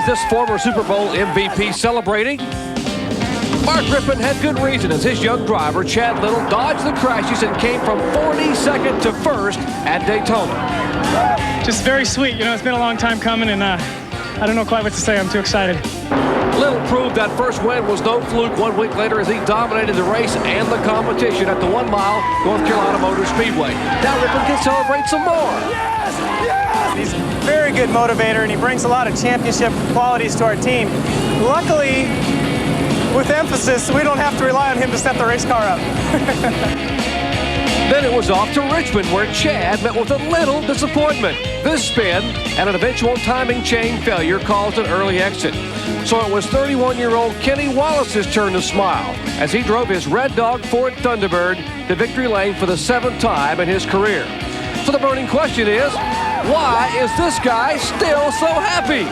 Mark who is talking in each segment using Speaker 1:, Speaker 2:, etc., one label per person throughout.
Speaker 1: is this former Super Bowl MVP celebrating? Mark Rippon had good reason as his young driver, Chad Little, dodged the crashes and came from 42nd to 1st at Daytona.
Speaker 2: Just very sweet. You know, it's been a long time coming, and I don't know quite what to say. I'm too excited.
Speaker 1: Little proved that first win was no fluke 1 week later as he dominated the race and the competition at the 1 mile North Carolina Motor Speedway. Now Rippon can celebrate some more.
Speaker 3: Yes! Yes! He's a very good motivator, and he brings a lot of championship qualities to our team. Luckily, with emphasis, we don't have to rely on him to set the race car up.
Speaker 1: Then it was off to Richmond, where Chad met with a little disappointment. This spin and an eventual timing chain failure caused an early exit. So it was 31-year-old Kenny Wallace's turn to smile as he drove his Red Dog Ford Thunderbird to victory lane for the 7th time in his career. So the burning question is, why is this guy still so happy?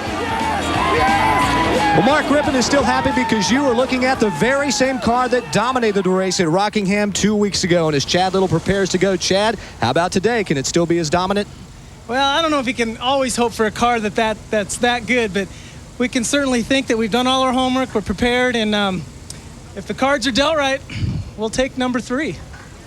Speaker 4: Well, Mark Rippon is still happy because you are looking at the very same car that dominated the race at Rockingham 2 weeks ago. And as Chad Little prepares to go, Chad, how about today? Can it still be as dominant?
Speaker 2: Well, I don't know if you can always hope for a car that's that good, but we can certainly think that we've done all our homework, we're prepared, and if the cards are dealt right, we'll take number 3.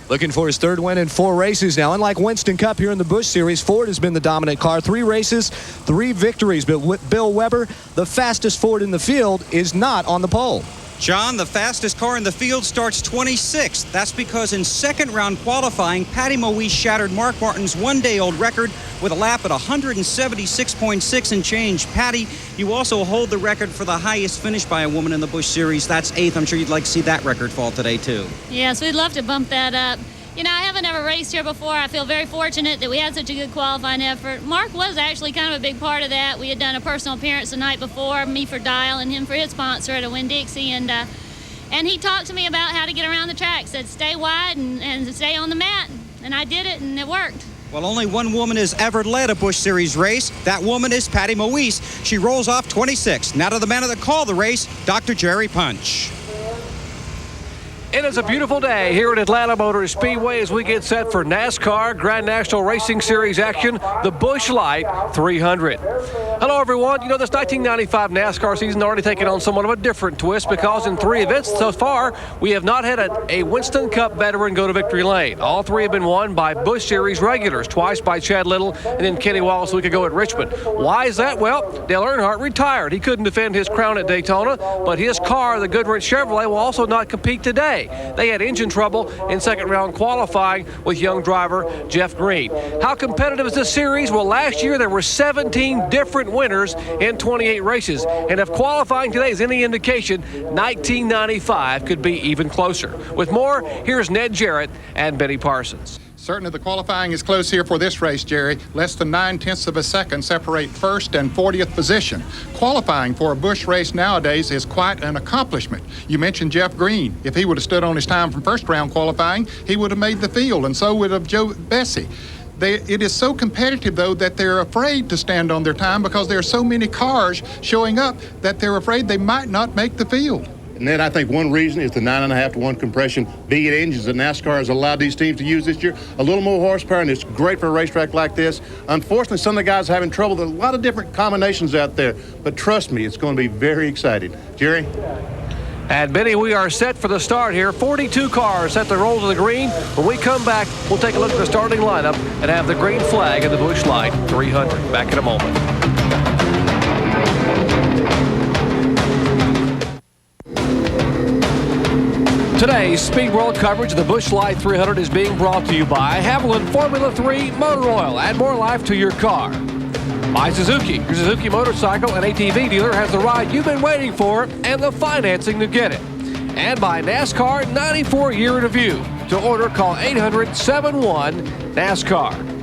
Speaker 4: Looking for his 3rd win in 4 races now. Unlike Winston Cup here in the Busch Series, Ford has been the dominant car. 3 races, 3 victories. But Bill Weber, the fastest Ford in the field, is not on the pole.
Speaker 5: John, the fastest car in the field starts 26th. That's because in second-round qualifying, Patty Moise shattered Mark Martin's one-day-old record with a lap at 176.6 and change. Patty, you also hold the record for the highest finish by a woman in the Busch Series. That's 8th. I'm sure you'd like to see that record fall today, too.
Speaker 6: Yes, we'd love to bump that up. You know, I haven't ever raced here before. I feel very fortunate that we had such a good qualifying effort. Mark was actually kind of a big part of that. We had done a personal appearance the night before, me for Dial and him for his sponsor at a Winn-Dixie, and he talked to me about how to get around the track. Said stay wide and stay on the mat, and I did it, and it worked.
Speaker 5: Well, only one woman has ever led a Busch Series race. That woman is Patty Moise. She rolls off 26. Now to the man that called the race, Dr. Jerry Punch.
Speaker 1: It is a beautiful day here at Atlanta Motor Speedway as we get set for NASCAR Grand National Racing Series action, the Busch Light 300. Hello, everyone. You know, this 1995 NASCAR season already taken on somewhat of a different twist because in 3 events so far, we have not had a Winston Cup veteran go to victory lane. All 3 have been won by Busch Series regulars, twice by Chad Little and then Kenny Wallace a week ago at Richmond. Why is that? Well, Dale Earnhardt retired. He couldn't defend his crown at Daytona, but his car, the Goodwrench Chevrolet, will also not compete today. They had engine trouble in second-round qualifying with young driver Jeff Green. How competitive is this series? Well, last year there were 17 different winners in 28 races. And if qualifying today is any indication, 1995 could be even closer. With more, here's Ned Jarrett and Benny Parsons.
Speaker 7: Certainly the qualifying is close here for this race, Jerry. Less than 9/10 of a second separate 1st and 40th position. Qualifying for a Busch race nowadays is quite an accomplishment. You mentioned Jeff Green. If he would have stood on his time from first round qualifying, he would have made the field, and so would have Joe Bessie. It is so competitive, though, that they're afraid to stand on their time because there are so many cars showing up that they're afraid they might not make the field.
Speaker 8: And then I think one reason is the 9.5 to 1 compression V8 engines that NASCAR has allowed these teams to use this year. A little more horsepower, and it's great for a racetrack like this. Unfortunately, some of the guys are having trouble. There are a lot of different combinations out there, but trust me, it's going to be very exciting. Jerry?
Speaker 1: And Benny, we are set for the start here. 42 cars set to roll to the green. When we come back, we'll take a look at the starting lineup and have the green flag in the Busch Light 300. Back in a moment. Today's Speed World coverage of the Busch Light 300 is being brought to you by Haviland Formula 3 Motor Oil. Add more life to your car. By Suzuki. Your Suzuki motorcycle and ATV dealer has the ride you've been waiting for and the financing to get it. And by NASCAR 94-year review. To order, call 800-71-NASCAR.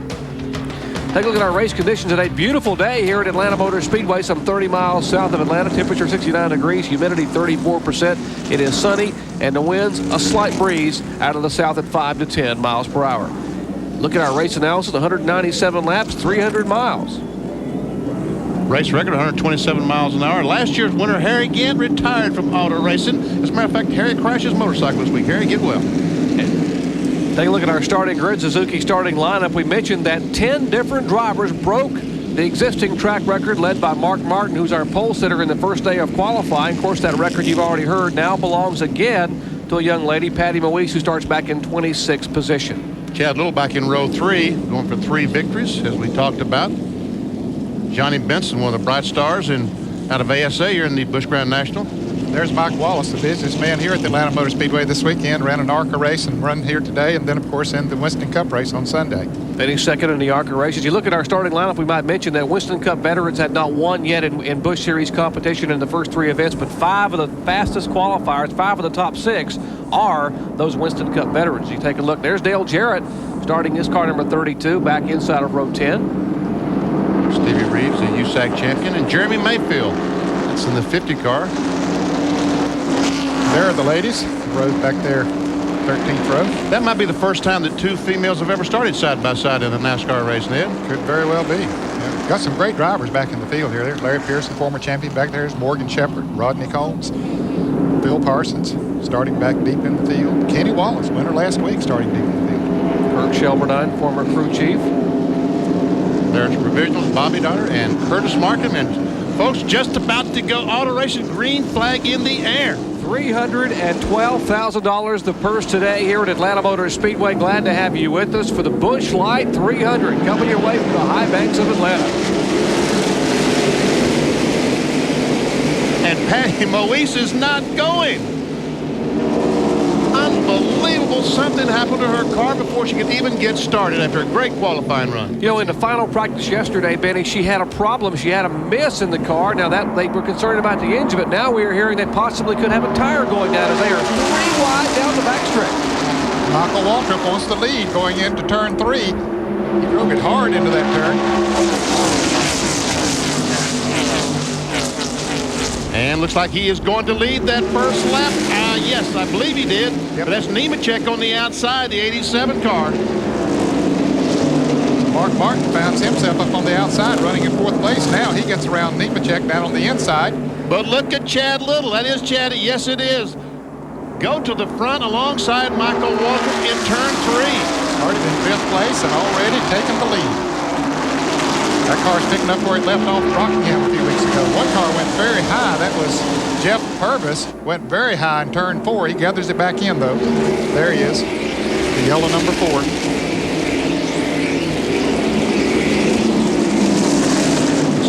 Speaker 1: Take a look at our race conditions today. Beautiful day here at Atlanta Motor Speedway, some 30 miles south of Atlanta. Temperature 69 degrees, humidity 34%. It is sunny, and the winds a slight breeze out of the south at 5 to 10 miles per hour. Look at our race analysis, 197 laps, 300 miles.
Speaker 8: Race record 127 miles an hour. Last year's winner, Harry Gant, retired from auto racing. As a matter of fact, Harry crashed his motorcycle this week. Harry, get well.
Speaker 1: Take a look at our starting grid, Suzuki starting lineup. We mentioned that 10 different drivers broke The existing track record led by Mark Martin, who's our pole sitter in the first day of qualifying. Of course, that record you've already heard now belongs again to a young lady, Patty Moise, who starts back in 26th position.
Speaker 8: Chad Little back in row 3, going for 3 victories, as we talked about. Johnny Benson, one of the bright stars out of ASA here in the Busch Grand National.
Speaker 7: There's Mike Wallace, the businessman here at the Atlanta Motor Speedway this weekend. Ran an ARCA race and run here today, and then, of course, in the Winston Cup race on Sunday.
Speaker 1: Finished second in the ARCA races. You look at our starting lineup, we might mention that Winston Cup veterans had not won yet in Busch Series competition in the first 3 events, but 5 of the fastest qualifiers, 5 of the top 6 are those Winston Cup veterans. You take a look. There's Dale Jarrett starting his car number 32 back inside of row 10.
Speaker 8: Stevie Reeves, the USAC champion, and Jeremy Mayfield. That's in the 50 car.
Speaker 7: There are the ladies. Row back there, 13th row.
Speaker 8: That might be the first time that 2 females have ever started side by side in a NASCAR race, Ned.
Speaker 7: Could very well be. Yeah, got some great drivers back in the field here. There's Larry Pearson, former champion. Back there's Morgan Shepherd, Rodney Combs, Bill Parsons, starting back deep in the field. Kenny Wallace, winner last week, starting deep in the field.
Speaker 1: Kirk Shelberdine, former crew chief.
Speaker 8: There's Provisionals, Bobby Donner, and Curtis Markham. And folks, just about to go auto racing, green flag in the air.
Speaker 1: $312,000 the purse today here at Atlanta Motor Speedway. Glad to have you with us for the Busch Light 300 coming your way from the high banks of Atlanta.
Speaker 8: And Patty Moise is not going. Unbelievable. Something happened to her car before she could even get started after a great qualifying run.
Speaker 1: You know, in the final practice yesterday, Benny, she had a problem. She had a miss in the car. Now, that they were concerned about the engine, but now we are hearing they possibly could have a tire going down as they are 3 wide down the backstretch.
Speaker 7: Michael Waltrip wants the lead going into turn 3. He drove it hard into that turn.
Speaker 8: And looks like he is going to lead that first lap. Yes, I believe he did. Yep. But that's Nemechek on the outside, the 87 car.
Speaker 7: Mark Martin finds himself up on the outside, running in 4th place. Now he gets around Nemechek down on the inside.
Speaker 8: But look at Chad Little. That is Chad. Yes, it is. Go to the front alongside Michael Walker in turn 3.
Speaker 7: Started in 5th place and already taken the lead. That car's picking up where it left off Rockingham a few weeks ago. One car went very high. That was Jeff Purvis. Went very high in turn 4. He gathers it back in, though. There he is. The yellow number 4.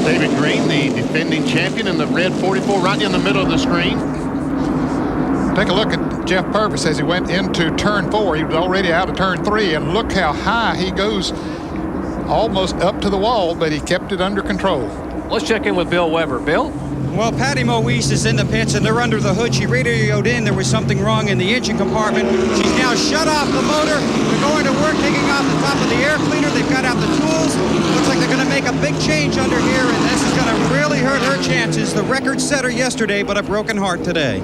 Speaker 8: David Green, the defending champion, in the red 44 right in the middle of the screen.
Speaker 7: Take a look at Jeff Purvis as he went into turn 4. He was already out of turn 3, and look how high he goes. Almost up to the wall, but he kept it under control.
Speaker 1: Let's check in with Bill Weber. Bill?
Speaker 5: Well, Patty Moise is in the pits, and they're under the hood. She radioed in there was something wrong in the engine compartment. She's now shut off the motor. They're going to work, taking off the top of the air cleaner. They've got out the tools. Looks like they're going to make a big change under here, and this is going to really hurt her chances. The record setter yesterday, but a broken heart today.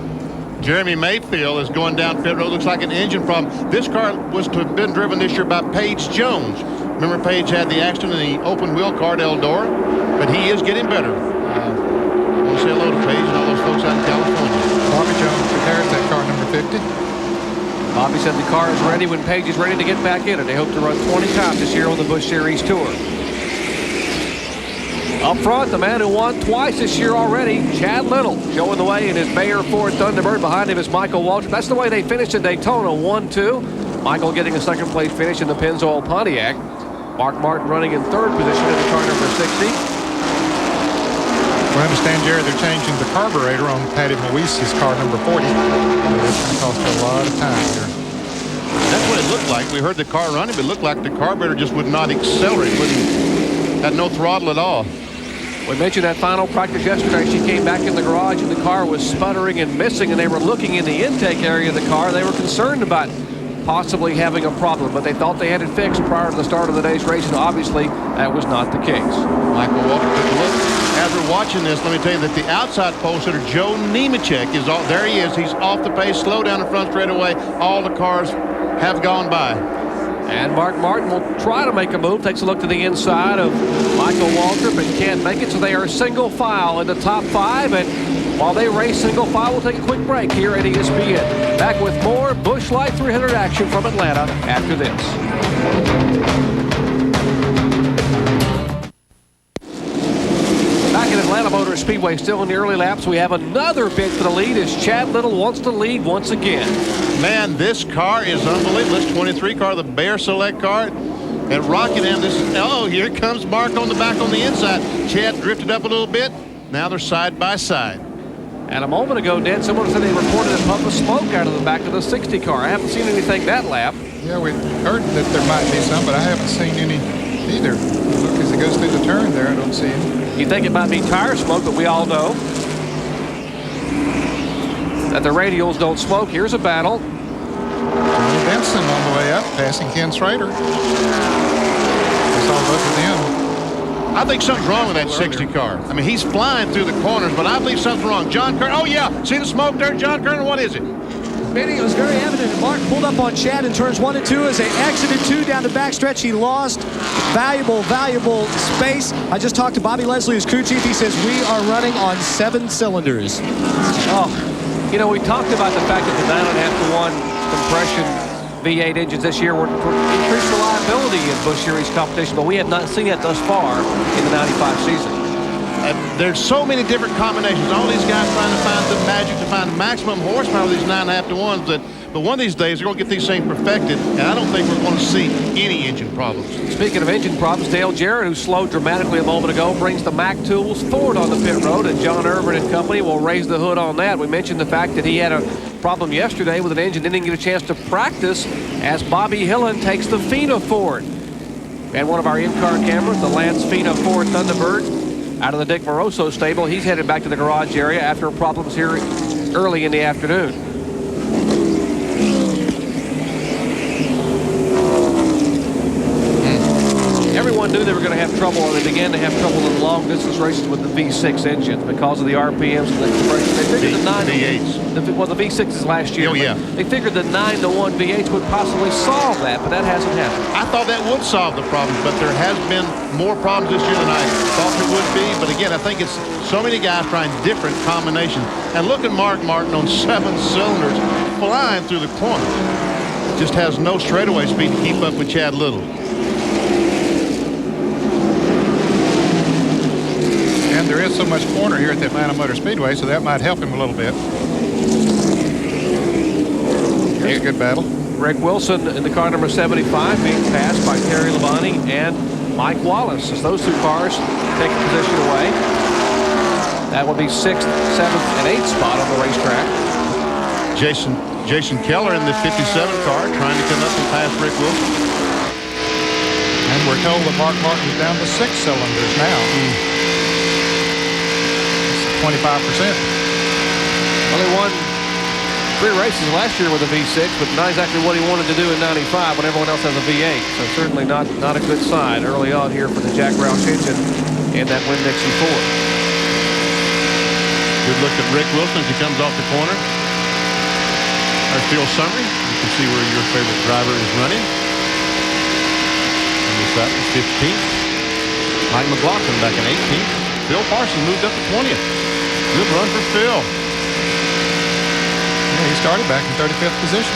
Speaker 8: Jeremy Mayfield is going down pit road. Looks like an engine problem. This car was to have been driven this year by Paige Jones. Remember, Paige had the accident in the open wheel car at Eldora, but he is getting better. I want to say hello to Paige and all those folks out in California.
Speaker 7: Bobby Jones prepares that car number 50.
Speaker 1: Bobby said the car is ready when Paige is ready to get back in it. They hope to run 20 times this year on the Busch Series Tour. Up front, the man who won twice this year already, Chad Little, showing the way in his Mayer Ford Thunderbird. Behind him is Michael Waltrip. That's the way they finished in Daytona, 1-2. Michael getting a second place finish in the Pennzoil Pontiac. Mark Martin running in 3rd position in the car number 60.
Speaker 7: I understand, Jerry, they're changing the carburetor on Patty Moise's car number 40. It's going to cost her a lot of time here.
Speaker 8: That's what it looked like. We heard the car running, but it looked like the carburetor just would not accelerate. Had no throttle at all.
Speaker 1: We mentioned that final practice yesterday. She came back in the garage and the car was sputtering and missing, and they were looking in the intake area of the car. They were concerned about possibly having a problem, but they thought they had it fixed prior to the start of the day's race, and obviously that was not the case.
Speaker 8: Michael Walker took a look. As we're watching this, let me tell you that the outside pole sitter, Joe Nemechek, is all, there he is. He's off the pace, slow down the front straightaway. All the cars have gone by.
Speaker 1: And Mark Martin will try to make a move. Takes a look to the inside of Michael Waltrip and can't make it, so they are single file in the top 5. And while they race single file, we'll take a quick break here at ESPN. Back with more Busch Light 300 action from Atlanta after this. Speedway still in the early laps. We have another bid for the lead as Chad Little wants to lead once again.
Speaker 8: Man, this car is unbelievable. This 23 car, the Bear Select car at Rockingham. This is, oh, here comes Mark on the back on the inside. Chad drifted up a little bit. Now they're side by side.
Speaker 1: And a moment ago, Ned, someone said they reported a puff of smoke out of the back of the 60 car. I haven't seen anything that lap.
Speaker 7: Yeah, we heard that there might be some, but I haven't seen any either. Look, as it goes through the turn there, I don't see any.
Speaker 1: You think it might be tire smoke, but we all know that the radials don't smoke. Here's a battle.
Speaker 7: Johnny Benson on the way up, passing Ken Schrader. I saw both of them.
Speaker 8: I think something's wrong with that 60 car. I mean, he's flying through the corners, but I believe something's wrong. John Kernan, oh yeah, see the smoke there, John Kernan, what is it?
Speaker 4: Benny, it was very evident. Mark pulled up on Chad in turns 1 and 2 as they exited 2 down the backstretch. He lost valuable space. I just talked to Bobby Leslie, his crew chief. He says we are running on 7 cylinders.
Speaker 1: Oh, you know, we talked about the fact that the 9.5 to 1 compression V8 engines this year were increased reliability in Busch Series competition, but we have not seen that thus far in the 95 season.
Speaker 8: There's so many different combinations. All these guys trying to find the magic to find maximum horsepower with these 9.5 to 1s. But one of these days, they're going to get these things perfected, and I don't think we're going to see any engine problems.
Speaker 1: Speaking of engine problems, Dale Jarrett, who slowed dramatically a moment ago, brings the Mack tools forward on the pit road, and John Irvin and company will raise the hood on that. We mentioned the fact that he had a problem yesterday with an engine, didn't get a chance to practice as Bobby Hillen takes the Fina Ford. And one of our in-car cameras, the Lance Fina Ford Thunderbird, out of the Dick Moroso stable. He's headed back to the garage area after problems here early in the afternoon. Everyone knew they were going to have trouble, or they began to have trouble in long-distance races with the V6 engines because of the RPMs and the compression. They figured the V6s last year.
Speaker 8: Oh, yeah.
Speaker 1: They figured the 9-to-1 V8s would possibly solve that, but that hasn't happened.
Speaker 8: I thought that would solve the problems, but there has been more problems this year than I thought there would be. But again, I think it's so many guys trying different combinations. And look at Mark Martin on 7 cylinders flying through the corner. Just has no straightaway speed to keep up with Chad Little.
Speaker 7: And there is so much corner here at the Atlanta Motor Speedway, so that might help him a little bit. Here's a good battle.
Speaker 1: Rick Wilson in the car number 75 being passed by Terry Labonte and Mike Wallace as those 2 cars take a position away. That will be 6th, 7th, and 8th spot on the racetrack.
Speaker 8: Jason Keller in the 57 car trying to come up and pass Rick Wilson.
Speaker 7: And we're told that Mark Martin's down to 6 cylinders now. 25%.
Speaker 1: Well, he won 3 races last year with a V6, but not exactly what he wanted to do in 95 when everyone else has a V8. So certainly not a good sign early on here for the Jack Roush engine in that Winn-Dixie Ford.
Speaker 8: Good look at Rick Wilson as he comes off the corner. Our field summary. You can see where your favorite driver is running. On this side, 15th. Mike McLaughlin back in 18th. Phil Parsons moved up to 20th. Good run for Phil.
Speaker 7: Yeah, he started back in 35th position.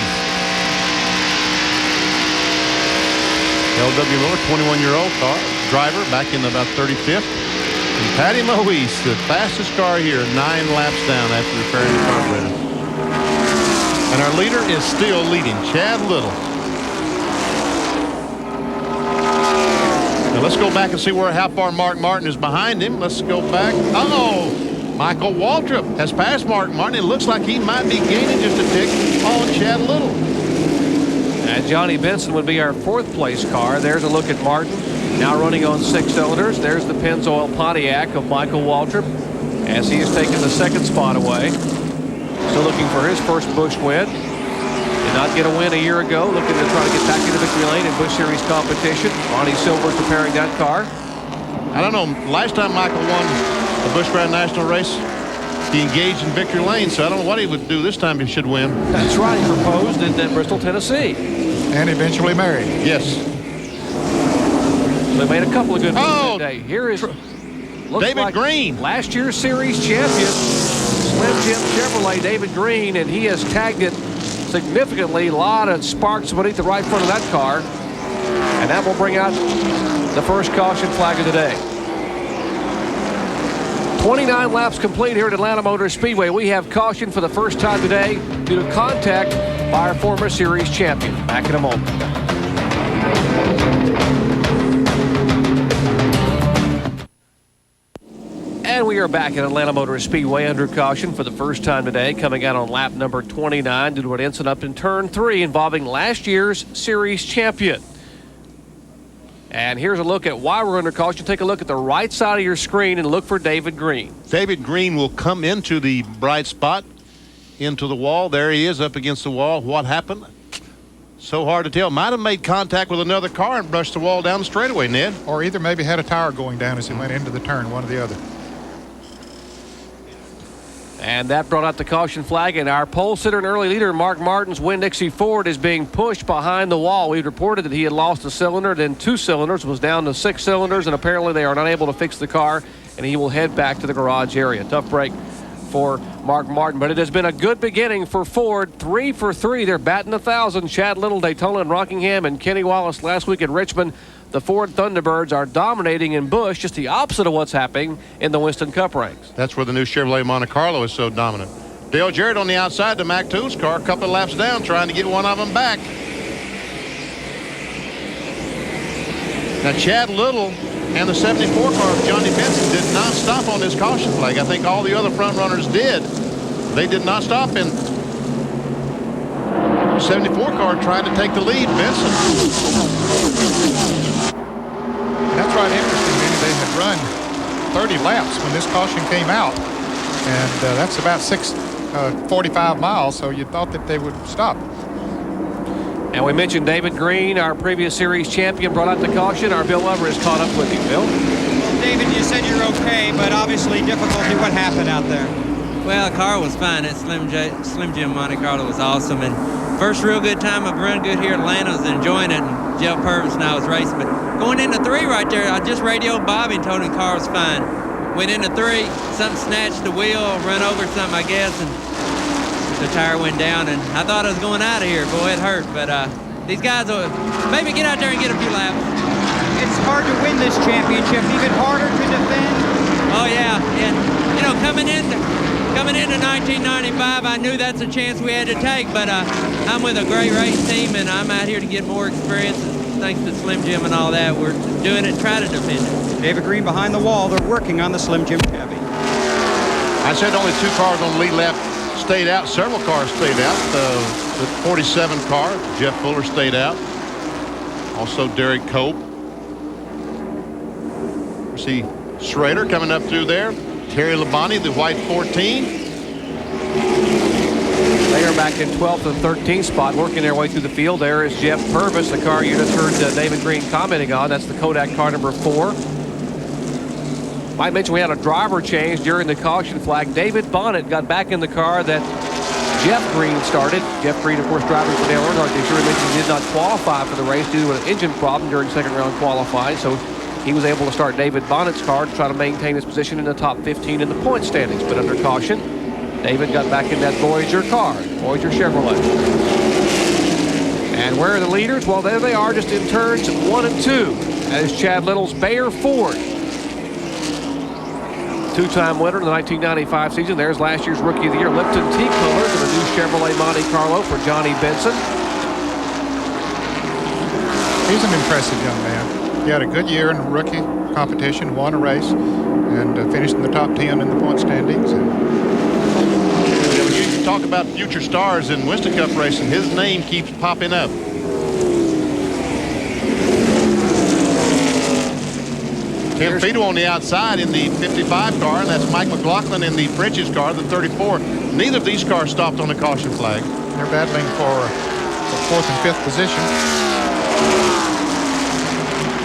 Speaker 8: L.W. Miller, 21-year-old driver, back in about 35th. And Patty Moise, the fastest car here, 9 laps down after repairing the carburetor. And our leader is still leading, Chad Little. Now let's go back and see how far Mark Martin is behind him. Let's go back. Uh-oh! Michael Waltrip has passed Mark Martin. It looks like he might be gaining just a tick on Chad Little.
Speaker 1: And Johnny Benson would be our 4th place car. There's a look at Martin, now running on 6 cylinders. There's the Pennzoil Pontiac of Michael Waltrip as he has taken the 2nd spot away. Still looking for his first Busch win. Did not get a win a year ago. Looking to try to get back into victory lane in Busch Series competition. Ronnie Silver's preparing that car.
Speaker 8: I don't know. Last time Michael won the Busch Grand National race, he engaged in victory lane, so I don't know what he would do this time if he should win.
Speaker 1: That's right. He proposed in Bristol, Tennessee.
Speaker 7: And eventually married.
Speaker 8: Yes.
Speaker 1: They made a couple of good moves today. Here is
Speaker 8: David Green.
Speaker 1: Last year's series champion, Slim Jim Chevrolet, David Green, and he has tagged it significantly. A lot of sparks beneath the right front of that car. And that will bring out the first caution flag of the day. 29 laps complete here at Atlanta Motor Speedway. We have caution for the first time today due to contact by our former series champion. Back in a moment. And we are back at Atlanta Motor Speedway under caution for the first time today, coming out on lap number 29 due to an incident up in turn 3 involving last year's series champion. And here's a look at why we're under caution. Take a look at the right side of your screen and look for David Green.
Speaker 8: David Green will come into the bright spot, into the wall. There he is up against the wall. What happened? So hard to tell. Might have made contact with another car and brushed the wall down the straightaway, Ned.
Speaker 7: Or either maybe had a tire going down as he went into the turn, one or the other.
Speaker 1: And that brought out the caution flag, and our pole sitter and early leader, Mark Martin's Winn-Dixie Ford, is being pushed behind the wall. We reported that he had lost a cylinder, then 2 cylinders, was down to 6 cylinders, and apparently they are not able to fix the car, and he will head back to the garage area. Tough break for Mark Martin, but it has been a good beginning for Ford. 3 for 3. They're batting 1,000. Chad Little, Daytona and Rockingham, and Kenny Wallace last week at Richmond. The Ford Thunderbirds are dominating in Busch, just the opposite of what's happening in the Winston Cup ranks.
Speaker 8: That's where the new Chevrolet Monte Carlo is so dominant. Dale Jarrett on the outside, the Mac 2's car, a couple of laps down, trying to get one of them back. Now, Chad Little and the 74 car of Johnny Benson did not stop on this caution flag. I think all the other front runners did. They did not stop, and the 74 car tried to take the lead. Benson.
Speaker 7: That's right, interesting. They had run 30 laps when this caution came out, and that's about 45 miles, so you thought that they would stop.
Speaker 1: And we mentioned David Green, our previous series champion, brought out the caution. Our Bill Weber has caught up with you. Bill?
Speaker 5: David, you said you're okay, but obviously difficulty. What happened out there?
Speaker 9: Well, the car was fine. That Slim Jim Monte Carlo was awesome. And first real good time I've run good here at Atlanta. I was enjoying it. And Jeff Purvis and I was racing. But going into 3 right there, I just radioed Bobby and told him the car was fine. Went into 3, something snatched the wheel, run over something, I guess, and the tire went down. And I thought I was going out of here. Boy, it hurt. But these guys will maybe get out there and get a few laps.
Speaker 5: It's hard to win this championship, even harder to defend.
Speaker 9: Oh, yeah. And, you know, coming into 1995, I knew that's a chance we had to take, but I'm with a great race team, and I'm out here to get more experience. Thanks to Slim Jim and all that, we're doing it, try to defend it.
Speaker 5: David Green behind the wall. They're working on the Slim Jim Chevy.
Speaker 8: I said only 2 cars on the lead lap stayed out. Several cars stayed out. The 47 car, Jeff Fuller, stayed out. Also Derek Cope. We see Schrader coming up through there. Terry Labonte, the white 14.
Speaker 1: They are back in 12th and 13th spot, working their way through the field. There is Jeff Purvis, the car you just heard David Green commenting on. That's the Kodak car number 4. Might mention we had a driver change during the caution flag. David Bonnet got back in the car that Jeff Green started. Jeff Green, of course, driving for Dale Earnhardt this year. He mentioned he did not qualify for the race due to an engine problem during second round qualifying. So he was able to start David Bonnet's car to try to maintain his position in the top 15 in the point standings. But under caution, David got back in that Voyager car, Voyager Chevrolet. And where are the leaders? Well, there they are, just in turns 1 and 2. That is Chad Little's Bayer Ford. 2-time winner in the 1995 season. There's last year's Rookie of the Year, Lipton T colors, and a new Chevrolet Monte Carlo for Johnny Benson.
Speaker 7: He's an impressive young man. He had a good year in rookie competition, won a race, and finished in the top 10 in the point standings. And
Speaker 8: when you talk about future stars in Winston Cup racing, his name keeps popping up. Tim Fido on the outside in the 55 car, and that's Mike McLaughlin in the French's car, the 34. Neither of these cars stopped on the caution flag.
Speaker 7: They're battling for 4th and 5th position.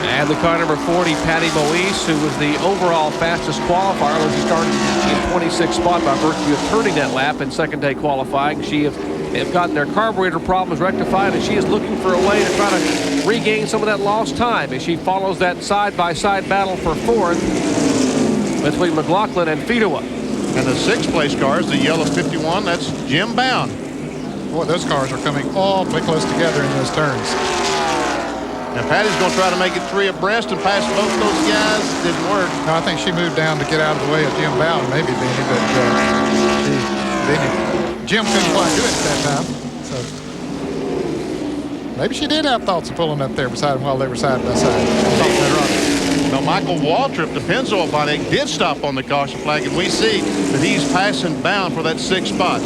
Speaker 1: And the car number 40, Patty Moise, who was the overall fastest qualifier, when she started in 26th spot by virtue of turning that lap in second day qualifying. She have gotten their carburetor problems rectified, and she is looking for a way to try to regain some of that lost time as she follows that side-by-side battle for 4th between McLaughlin and Fidoa.
Speaker 8: And the 6th place car is the yellow 51. That's Jim Bound.
Speaker 7: Boy, those cars are coming awfully close together in those turns.
Speaker 8: And Patty's going to try to make it 3 abreast and pass both those guys. Didn't work.
Speaker 7: No, I think she moved down to get out of the way of Jim Bowden, maybe, Benny, but Jim couldn't quite do it at that time. So maybe she did have thoughts of pulling up there beside him while they were side by side.
Speaker 8: Now, Michael Waltrip, the Pennzoil Bonnet, did stop on the caution flag, and we see that he's passing bound for that 6th spot.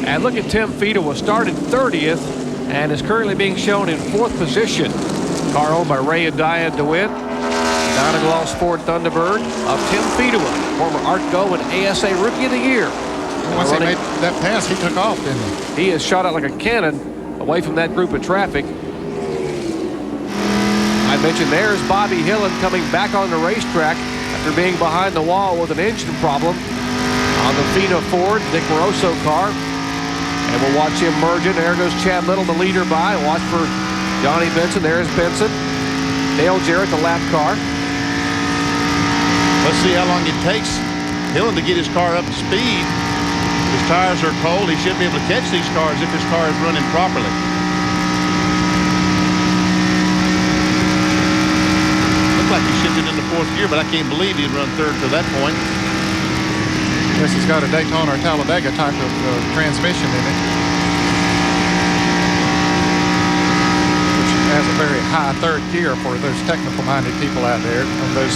Speaker 1: And look at Tim Fiedel, started 30th and is currently being shown in 4th position. Car owned by Ray and Diane DeWitt. Donegloss Ford Thunderbird of Tim Fiedel, former ARTCO and ASA Rookie of the Year.
Speaker 7: Once he made that pass, he took off, didn't he?
Speaker 1: He has shot out like a cannon away from that group of traffic. I mentioned there's Bobby Hillen coming back on the racetrack after being behind the wall with an engine problem on the Fina Ford Nick Moroso car. And we'll watch him merge in. There goes Chad Little, the leader by. Watch for Johnny Benson. There's Benson. Dale Jarrett, the lap car.
Speaker 8: Let's see how long it takes Hillen to get his car up to speed. His tires are cold. He should be able to catch these cars if his car is running properly. Looks like he shifted into 4th gear, but I can't believe he'd run 3rd to that point.
Speaker 7: This has got a Daytona or Talladega type of transmission in it, which has a very high 3rd gear for those technical-minded people out there. On those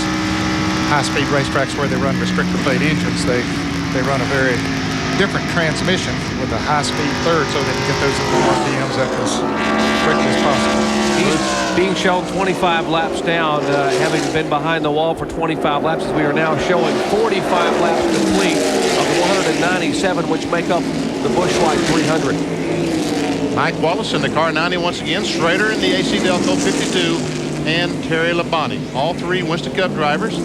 Speaker 7: high-speed racetracks where they run restrictor plate engines, they run a very different transmission with a high-speed 3rd so they can get those RPMs up as quickly as possible.
Speaker 1: He's being shown 25 laps down, having been behind the wall for 25 laps. We are now showing 45 laps complete of the 197, which make up the Busch Light 300.
Speaker 8: Mike Wallace in the car 90 once again. Schrader in the AC Delco 52, and Terry Labonte. All 3 Winston Cup drivers.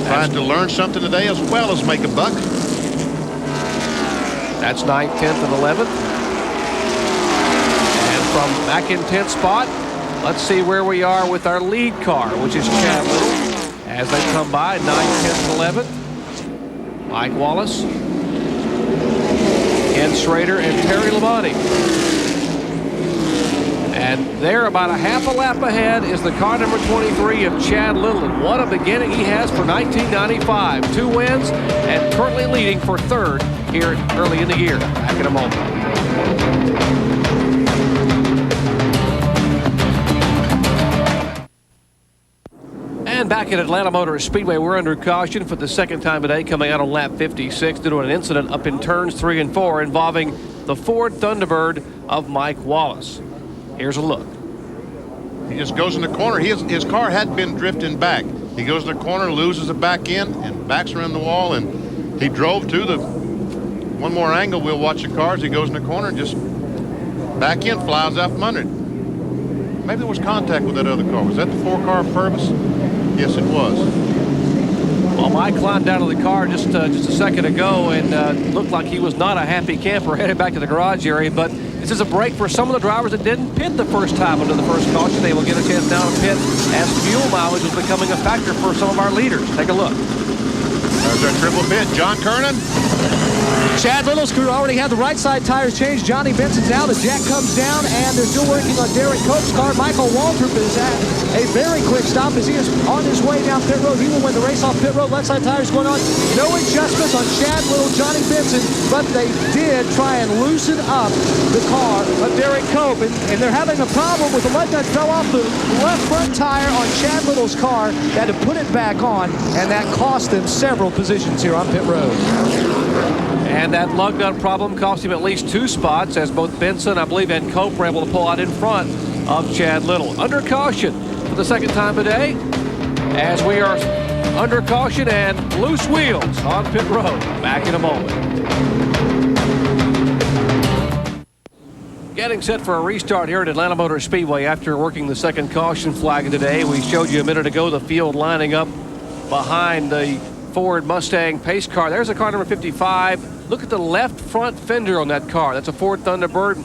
Speaker 8: Trying to learn something today as well as make a buck.
Speaker 1: That's 9th, 10th, and 11th. And from back in 10th spot, let's see where we are with our lead car, which is Chad Little. As they come by, 9th, 10th, 11th. Mike Wallace, Ken Schrader, and Terry Labonte. And there, about a half a lap ahead, is the car number 23 of Chad Little. And what a beginning he has for 1995. 2 wins and currently leading for 3rd here early in the year. Back in a moment. And back at Atlanta Motor Speedway, we're under caution for the 2nd time today, coming out on lap 56 due to an incident up in turns 3 and 4 involving the Ford Thunderbird of Mike Wallace. Here's a look.
Speaker 8: He just goes in the corner. His car had been drifting back. He goes in the corner, loses it back in, and backs around the wall. And he drove to the one more angle. We'll watch the cars. He goes in the corner and just back in, flies out from under it. Maybe there was contact with that other car. Was that the 4-car Purvis? Yes, it was.
Speaker 1: Well, Mike climbed out of the car just a second ago and looked like he was not a happy camper headed back to the garage area. But this is a break for some of the drivers that didn't pit the first time under the first caution. They will get a chance now to pit as fuel mileage is becoming a factor for some of our leaders. Take a look.
Speaker 8: There's our triple pit. John Kernan.
Speaker 4: Chad Little's crew already had the right side tires changed. Johnny Benson's out. The jack comes down, and they're still working on Derek Cope's car. Michael Waltrip is at a very quick stop as he is on his way down pit road. He will win the race off pit road. Left side tires going on. No adjustments on Chad Little, Johnny Benson, but they did try and loosen up the car of Derek Cope, and they're having a problem with the lug nut fell off the left front tire on Chad Little's car. They had to put it back on, and that cost them several positions here on pit road.
Speaker 1: And that lug nut problem cost him at least 2 spots, as both Benson, I believe, and Cope were able to pull out in front of Chad Little. Under caution for the 2nd time today, as we are under caution and loose wheels on pit road. Back in a moment. Getting set for a restart here at Atlanta Motor Speedway after working the 2nd caution flag today. We showed you a minute ago the field lining up behind the Ford Mustang pace car. There's a car number 55. Look at the left front fender on that car. That's a Ford Thunderbird.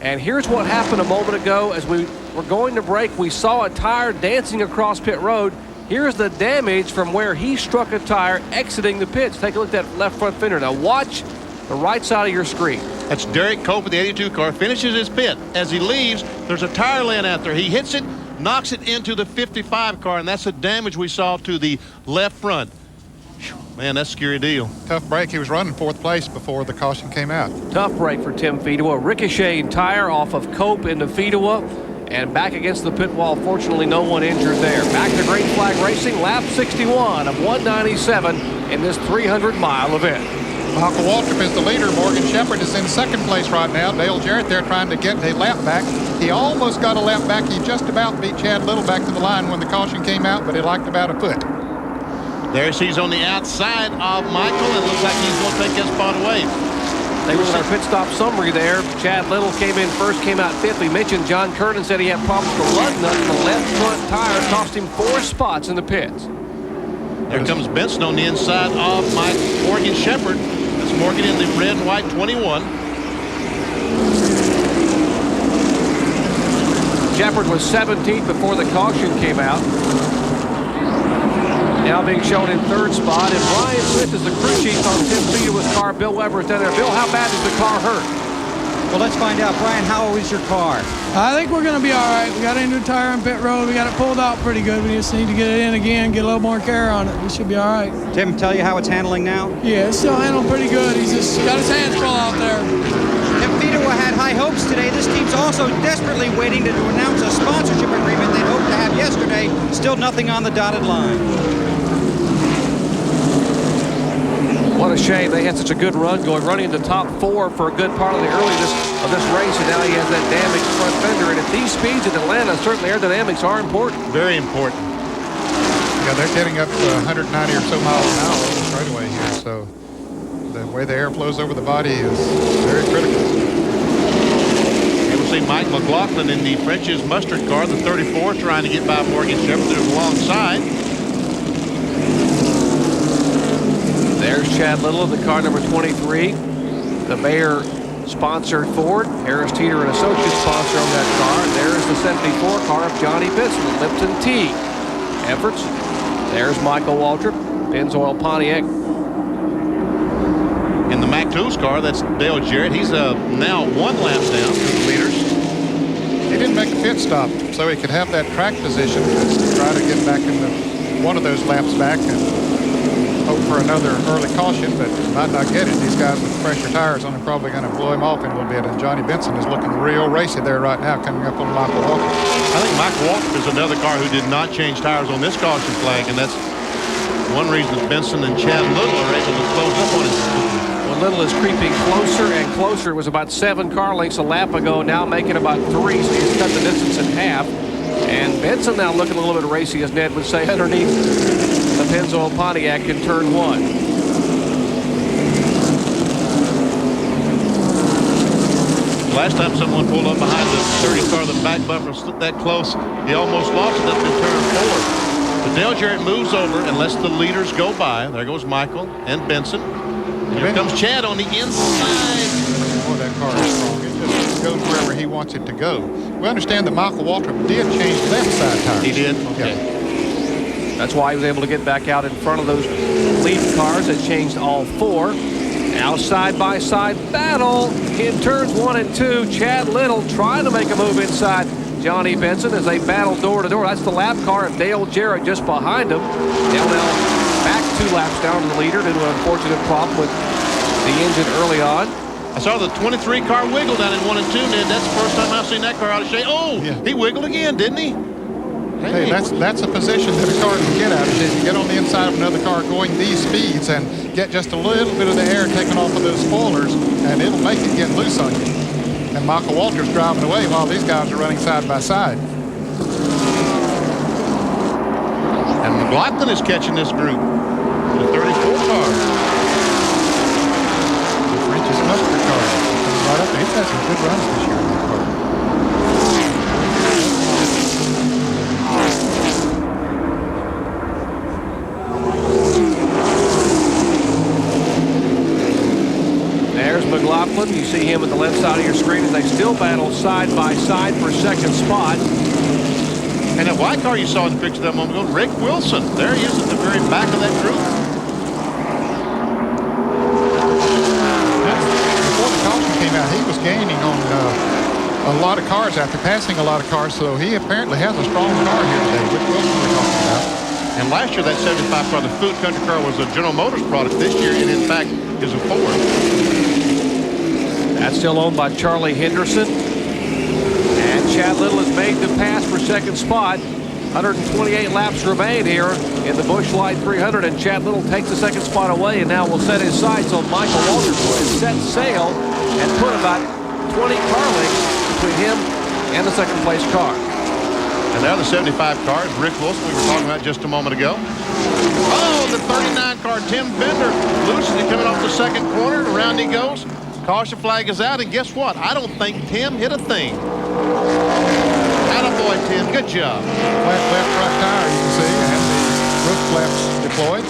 Speaker 1: And here's what happened a moment ago. As we were going to break, we saw a tire dancing across pit road. Here's the damage from where he struck a tire exiting the pits. Take a look at that left front fender. Now watch the right side of your screen.
Speaker 8: That's Derek Cope with the 82 car, finishes his pit. As he leaves, there's a tire laying out there. He hits it, knocks it into the 55 car, and that's the damage we saw to the left front. Man, that's a scary deal.
Speaker 7: Tough break. He was running 4th place before the caution came out.
Speaker 1: Tough break for Tim Fedewa. Ricocheting tire off of Cope into Fedewa and back against the pit wall. Fortunately, no one injured there. Back to Green Flag Racing, lap 61 of 197 in this 300-mile event.
Speaker 7: Michael Waltrip is the leader. Morgan Shepherd is in 2nd place right now. Dale Jarrett there trying to get a lap back. He almost got a lap back. He just about beat Chad Little back to the line when the caution came out, but he lacked about a foot.
Speaker 8: There he's on the outside of Michael, and looks like he's going to take his spot away.
Speaker 1: They were in our pit stop summary there. Chad Little came in first, came out 5th. We mentioned John Curtin said he had problems with the lug nut. The left front tire cost him 4 spots in the pits.
Speaker 8: There comes Benson on the inside of Morgan Shepherd. That's Morgan in the red and white 21.
Speaker 1: Shepherd was 17th before the caution came out. Now being shown in 3rd spot, and Brian Smith is the crew chief on Tim Fedewa's car. Bill Weber is down there. Bill, how bad is the car hurt?
Speaker 5: Well, let's find out. Brian, how is your car?
Speaker 2: I think we're going to be all right. We got a new tire on pit road. We got it pulled out pretty good. We just need to get it in again, get a little more care on it. We should be all right.
Speaker 5: Tim, tell you how it's handling now?
Speaker 2: Yeah, it's still handling pretty good. He's just got his hands full out there.
Speaker 5: Tim Fedewa had high hopes today. This team's also desperately waiting to announce a sponsorship agreement they'd hoped to have yesterday. Still nothing on the dotted line.
Speaker 1: What a shame. They had such a good run going, running in the top 4 for a good part of the earliness of this race, and now he has that damaged front fender. And at these speeds in Atlanta, certainly aerodynamics are important.
Speaker 8: Very important.
Speaker 7: Yeah, they're getting up to 190 or so miles an hour on the straightaway here, so the way the air flows over the body is very critical.
Speaker 8: Here we'll see Mike McLaughlin in the French's Mustard car, the 34, trying to get by Morgan Shepherd to the long side.
Speaker 1: There's Chad Little in the car number 23. The Mayer-sponsored Ford. Harris Teeter and Associates sponsor on that car. And there's the 74 car of Johnny Benson, Lipton T. Efforts. There's Michael Waltrip, Pennzoil Pontiac.
Speaker 8: In the Mac Tools car, that's Dale Jarrett. He's now 1 lap down to the leaders.
Speaker 7: He didn't make a pit stop so he could have that track position to try to get back into one of those laps back and hope for another early caution, but might not get it. These guys with fresher tires on are probably going to blow him off in a little bit, and Johnny Benson is looking real racy there right now, coming up on Michael Walker.
Speaker 8: I think Michael Walker is another car who did not change tires on this caution flag, and that's one reason that Benson and Chad Little are able to close up on him.
Speaker 1: Well, Little is creeping closer and closer. It was about 7 car lengths a lap ago, now making about 3, so he's cut the distance in half. And Benson now looking a little bit racy, as Ned would say, underneath the Pennzoil Pontiac in turn 1.
Speaker 8: Last time someone pulled up behind the 30 car, the back bumper slipped that close. He almost lost it up in turn 4. But Dale Jarrett moves over and lets the leaders go by. There goes Michael and Benson. And here comes Chad on the inside.
Speaker 7: Boy, that car is strong. It just goes wherever he wants it to go. We understand that Michael Waltrip did change left side tires.
Speaker 8: He did? Okay.
Speaker 7: Yeah.
Speaker 1: That's why he was able to get back out in front of those lead cars that changed all 4. Now side-by-side battle in turns 1 and 2. Chad Little trying to make a move inside Johnny Benson as they battle door to door. That's the lap car of Dale Jarrett just behind him. Dale now back 2 laps down to the leader due to an unfortunate problem with the engine early on.
Speaker 8: I saw the 23 car wiggle down in 1 and 2, Ned. That's the first time I've seen that car out of shape. Oh, yeah. He wiggled again, didn't he?
Speaker 7: Hey, that's a position that a car can get out of. Is you get on the inside of another car going these speeds and get just a little bit of the air taken off of those spoilers, and it'll make it get loose on you. And Michael Waltrip's driving away while these guys are running side by side.
Speaker 8: And McLaughlin is catching this group. The 34 car.
Speaker 7: The French's Mustard car. Right up there. He's had some good runs this year in that car.
Speaker 1: There's McLaughlin. You see him at the left side of your screen, and they still battle side by side for 2nd spot.
Speaker 8: And that white car you saw in the picture that moment ago, Rick Wilson. There he is at the very back of that group.
Speaker 7: Before the caution came him out. He was gaining on a lot of cars after passing a lot of cars, so he apparently has a strong car here today. Rick Wilson we're talking about.
Speaker 8: And last year, that 75 car, the Food Country car, was a General Motors product. This year, it in fact is a Ford.
Speaker 1: That's still owned by Charlie Henderson. And Chad Little has made the pass for second spot. 128 laps remain here in the Busch Light 300, and Chad Little takes the second spot away, and now will set his sights on Michael Waltrip, who has set sail and put about 20 car lengths between him and the second place car.
Speaker 8: And now the 75 car is Rick Wilson we were talking about just a moment ago. Oh, the 39 car, Tim Bender, loses it coming off the second corner. Around he goes. Caution flag is out, and guess what? I don't think Tim hit a thing. Attaboy, Tim. Good job.
Speaker 7: Flat left front tire, you can see, and the roof flaps deployed.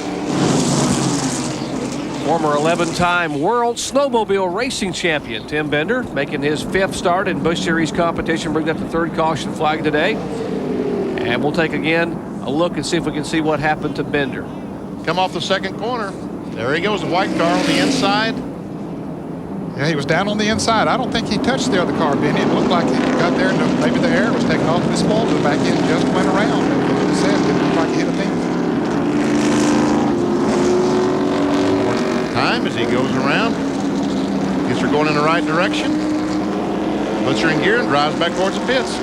Speaker 1: Former 11-time world snowmobile racing champion Tim Bender making his 5th start in Busch Series competition, bringing up the 3rd caution flag today. And we'll take again a look and see if we can see what happened to Bender.
Speaker 8: Come off the second corner. There he goes, the white car on the inside.
Speaker 7: Yeah, he was down on the inside. I don't think he touched the other car, Benny. It looked like he got there and maybe the air was taken off his spoiler. The back end just went around. Like you said, it didn't look like he hit a thing.
Speaker 8: Time as he goes around. Gets her going in the right direction. Puts her in gear and drives back towards the pits.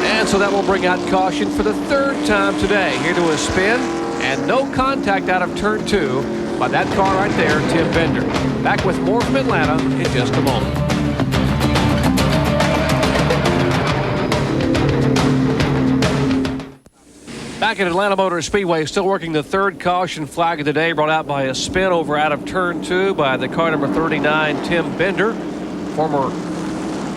Speaker 1: And so that will bring out caution for the 3rd time today. Here to a spin, and no contact out of turn 2 by that car right there, Tim Bender. Back with more from Atlanta in just a moment. Back at Atlanta Motor Speedway, still working the 3rd caution flag of the day, brought out by a spin over out of turn 2 by the car number 39, Tim Bender, former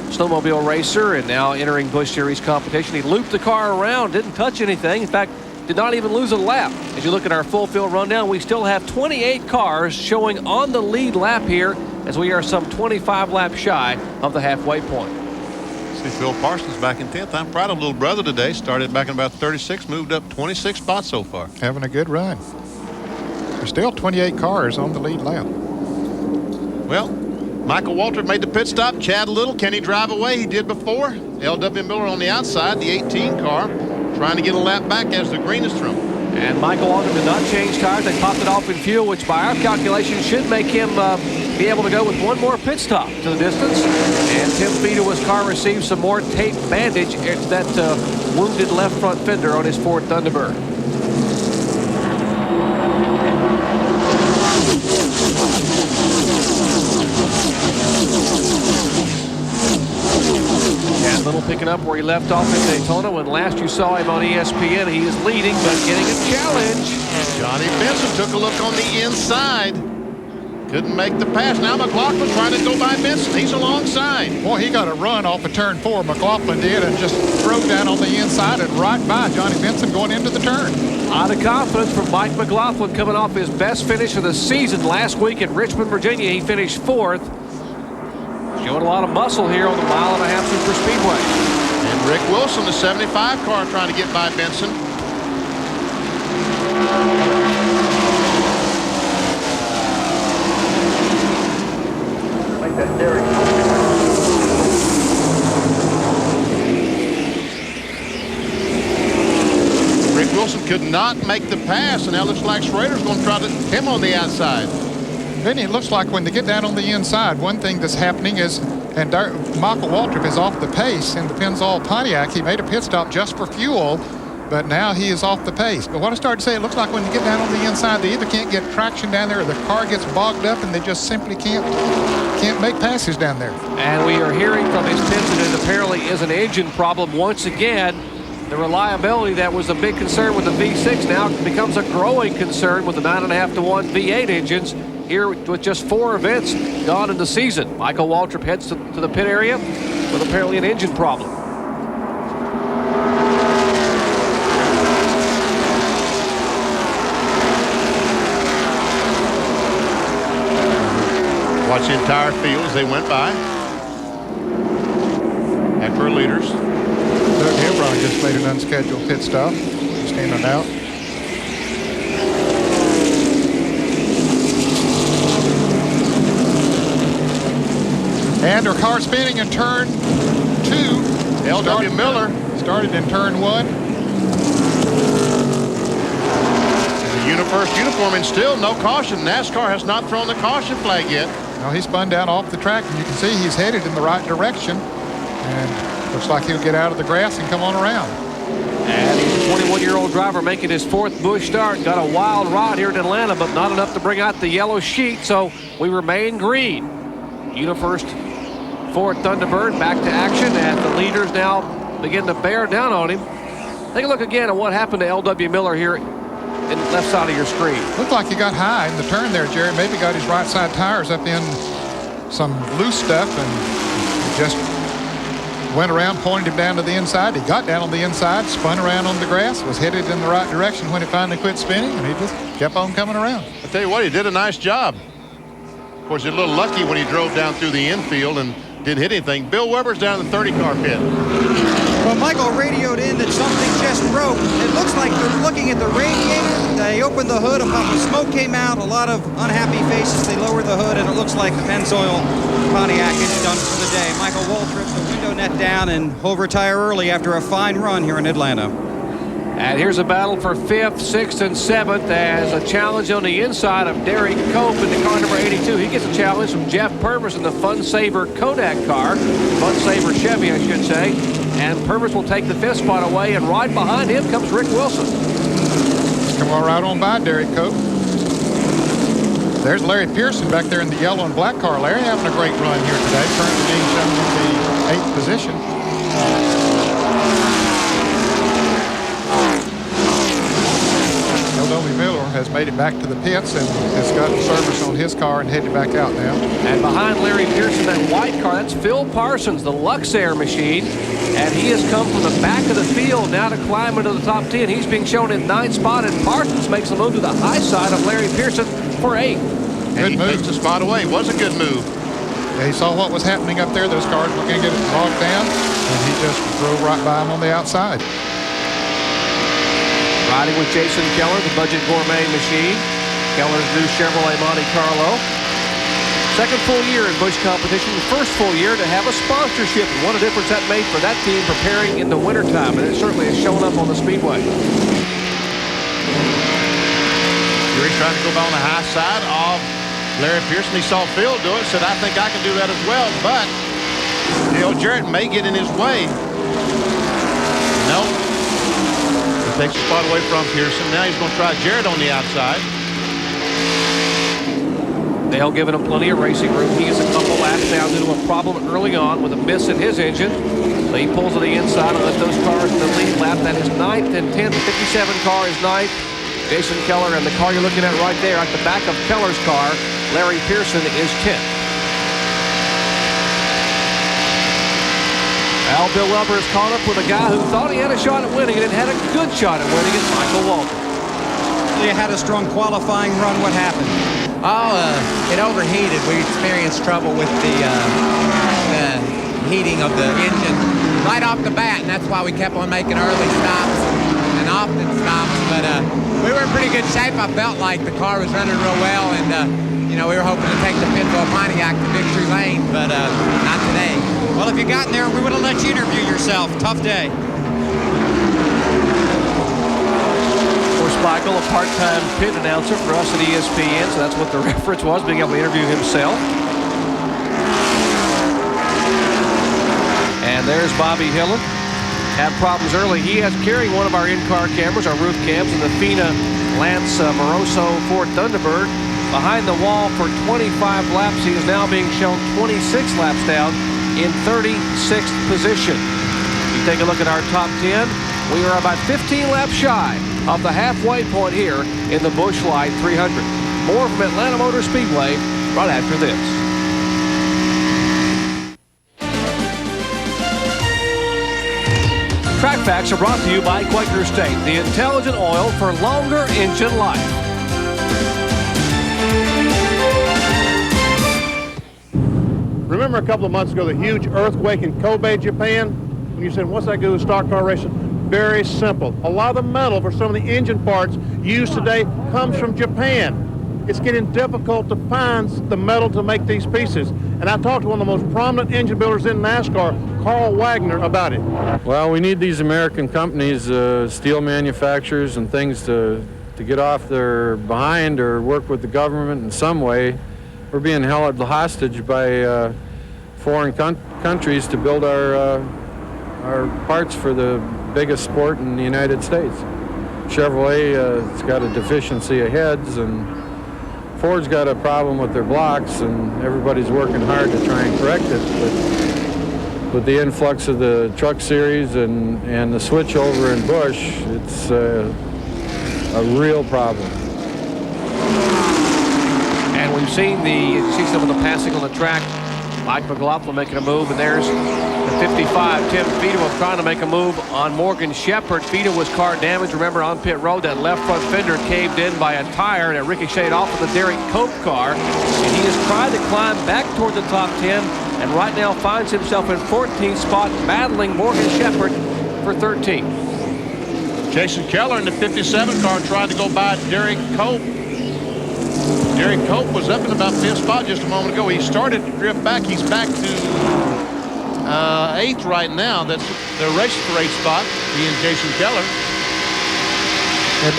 Speaker 1: snowmobile racer and now entering Busch Series competition. He looped the car around, didn't touch anything. In fact, did not even lose a lap. As you look at our full field rundown, we still have 28 cars showing on the lead lap here as we are some 25 laps shy of the halfway point.
Speaker 8: See Phil Parsons back in 10th. I'm proud of little brother today. Started back in about 36, moved up 26 spots so far.
Speaker 7: Having a good run. There's still 28 cars on the lead lap.
Speaker 8: Well, Michael Waltrip made the pit stop. Chad Little, can he drive away? He did before. L.W. Miller on the outside, the 18 car, trying to get a lap back as the green is thrown.
Speaker 1: And Michael Waltrip did not change tires. They popped it off in fuel, which by our calculation should make him be able to go with one more pit stop to the distance. And Tim Fedowa's car received some more tape bandage at that wounded left front fender on his Ford Thunderbird. And Little picking up where he left off in Daytona. When last you saw him on ESPN, he is leading but getting a challenge.
Speaker 8: Johnny Benson took a look on the inside. Couldn't make the pass. Now McLaughlin trying to go by Benson. He's alongside.
Speaker 7: Boy, he got a run off of turn 4. McLaughlin did, and just drove down on the inside and right by Johnny Benson going into the turn.
Speaker 1: Out of confidence from Mike McLaughlin coming off his best finish of the season last week in Richmond, Virginia. He finished 4th. Showing a lot of muscle here on the 1.5 Super Speedway.
Speaker 8: And Rick Wilson, the 75 car, trying to get by Benson. Rick Wilson could not make the pass, and now looks like Schrader's going to try to him on the outside.
Speaker 7: Then it looks like when they get down on the inside, one thing that's happening is, and Michael Waltrip is off the pace in the Pennzoil Pontiac. He made a pit stop just for fuel, but now he is off the pace. But what I started to say, it looks like when they get down on the inside, they either can't get traction down there or the car gets bogged up and they just simply can't make passes down there.
Speaker 1: And we are hearing from his pits that it apparently is an engine problem once again. The reliability that was a big concern with the V6 now becomes a growing concern with the 9.5-to-1 V8 engines. Here with just 4 events gone in the season. Michael Waltrip heads to the pit area with apparently an engine problem.
Speaker 8: Watch the entire field as they went by. Back for leaders.
Speaker 7: Doug Hebron just made an unscheduled pit stop. Just in and out. And her car spinning in turn 2.
Speaker 8: L.W. Miller
Speaker 7: started in turn 1.
Speaker 8: UniFirst uniform, and still no caution. NASCAR has not thrown the caution flag yet.
Speaker 7: Now he spun down off the track, and you can see he's headed in the right direction. And looks like he'll get out of the grass and come on around.
Speaker 1: And he's a 21-year-old driver making his 4th Busch start. Got a wild ride here in Atlanta, but not enough to bring out the yellow sheet, so we remain green. UniFirst Ford Thunderbird back to action as the leaders now begin to bear down on him. Take a look again at what happened to L.W. Miller here in the left side of your screen.
Speaker 7: Looked like he got high in the turn there, Jerry. Maybe got his right side tires up in some loose stuff and just went around, pointed him down to the inside. He got down on the inside, spun around on the grass, was headed in the right direction when it finally quit spinning, and he just kept on coming around.
Speaker 8: I tell you what, he did a nice job. Of course, he's a little lucky when he drove down through the infield and didn't hit anything. Bill Weber's down in the 30-car pit.
Speaker 5: Well, Michael radioed in that something just broke. It looks like they're looking at the radiator. They opened the hood, a puff of smoke came out, a lot of unhappy faces. They lowered the hood, and it looks like the Pennzoil Pontiac is done for the day. Michael Waltrip, the window net down, and he'll retire early after a fine run here in Atlanta.
Speaker 1: And here's a battle for 5th, 6th, and 7th as a challenge on the inside of Derek Cope in the car number 82. He gets a challenge from Jeff Purvis in the Fun Saver Kodak car. Fun Saver Chevy, I should say. And Purvis will take the 5th spot away, and right behind him comes Rick Wilson.
Speaker 7: Come on right on by Derek Cope. There's Larry Pearson back there in the yellow and black car. Larry having a great run here today, currently being shown in the 8th position. L.W. Miller has made it back to the pits and has gotten service on his car and headed back out now.
Speaker 1: And behind Larry Pearson, that white car, that's Phil Parsons, the Luxair machine. And he has come from the back of the field now to climb into the top 10. He's being shown in 9th spot, and Parsons makes a move to the high side of Larry Pearson for 8th.
Speaker 8: And he takes the spot away. It was a good move.
Speaker 7: Yeah, he saw what was happening up there. Those cars were going to get bogged down, and he just drove right by him on the outside.
Speaker 1: Riding with Jason Keller, the Budget Gourmet machine. Keller's new Chevrolet Monte Carlo. 2nd full year in Busch competition. 1st full year to have a sponsorship. And what a difference that made for that team preparing in the wintertime. And it certainly has shown up on the Speedway.
Speaker 8: Jerry trying to go on the high side of Larry Pearson. He saw Phil do it, said, I think I can do that as well. But Dale Jarrett may get in his way. Nope. Takes the spot away from Pearson. Now he's going to try Jarrett on the outside.
Speaker 1: Dale giving him plenty of racing room. He is a couple laps down due to a problem early on with a miss in his engine. So he pulls to the inside and lets those cars in the lead lap. That is 9th and 10th. The 57 car is 9th. Jason Keller, and the car you're looking at right there at the back of Keller's car, Larry Pearson, is 10th. Bill Weber is caught up with a guy who thought he had a shot at winning and had a good shot at winning it, Michael Walter.
Speaker 5: You had a strong qualifying run. What happened?
Speaker 10: It overheated. We experienced trouble with the heating of the engine right off the bat, and that's why we kept on making early stops and often stops. But we were in pretty good shape. I felt like the car was running real well, and we were hoping to take the Pennzoil Pontiac to victory lane, but not today.
Speaker 5: Well, if you got in there, we would have let you interview yourself. Tough day.
Speaker 1: Of course, Michael, a part-time pit announcer for us at ESPN, so that's what the reference was, being able to interview himself. And there's Bobby Hillen. Had problems early. He has carrying one of our in-car cameras, our roof cams, in the FINA Lance Moroso Ford Thunderbird. Behind the wall for 25 laps. He is now being shown 26 laps down in 36th position. You take a look at our top 10. We are about 15 laps shy of the halfway point here in the Busch Light 300. More from Atlanta Motor Speedway right after this. Track Facts are brought to you by Quaker State, the intelligent oil for longer engine life.
Speaker 8: Remember a couple of months ago the huge earthquake in Kobe, Japan? When you said, what's that do with stock car racing? Very simple. A lot of the metal for some of the engine parts used today comes from Japan. it's getting difficult to find the metal to make these pieces. And I talked to one of the most prominent engine builders in NASCAR, Carl Wagner, about it.
Speaker 11: Well, we need these American companies, steel manufacturers and things to get off their behind or work with the government in some way. We're being held hostage by foreign countries to build our parts for the biggest sport in the United States. Chevrolet has got a deficiency of heads, and Ford's got a problem with their blocks, and everybody's working hard to try and correct it. But with the influx of the truck series and the switchover in Busch, it's a real problem.
Speaker 1: And we've seen some of the passing on the track. Mike McLaughlin making a move, and there's the 55, Tim Fedewa, trying to make a move on Morgan Shepherd. Fedewa's car damaged. Remember, on pit road, that left front fender caved in by a tire that ricocheted off of the Derek Cope car. And he has tried to climb back toward the top 10, and right now finds himself in 14th spot, battling Morgan Shepherd for 13th.
Speaker 8: Jason Keller in the 57 car tried to go by Derek Cope. Derek Cope was up in about 5th spot just a moment ago. He started to drift back. He's back to 8th right now. They're racing for 8th spot, he and Jason Keller.
Speaker 7: Yeah,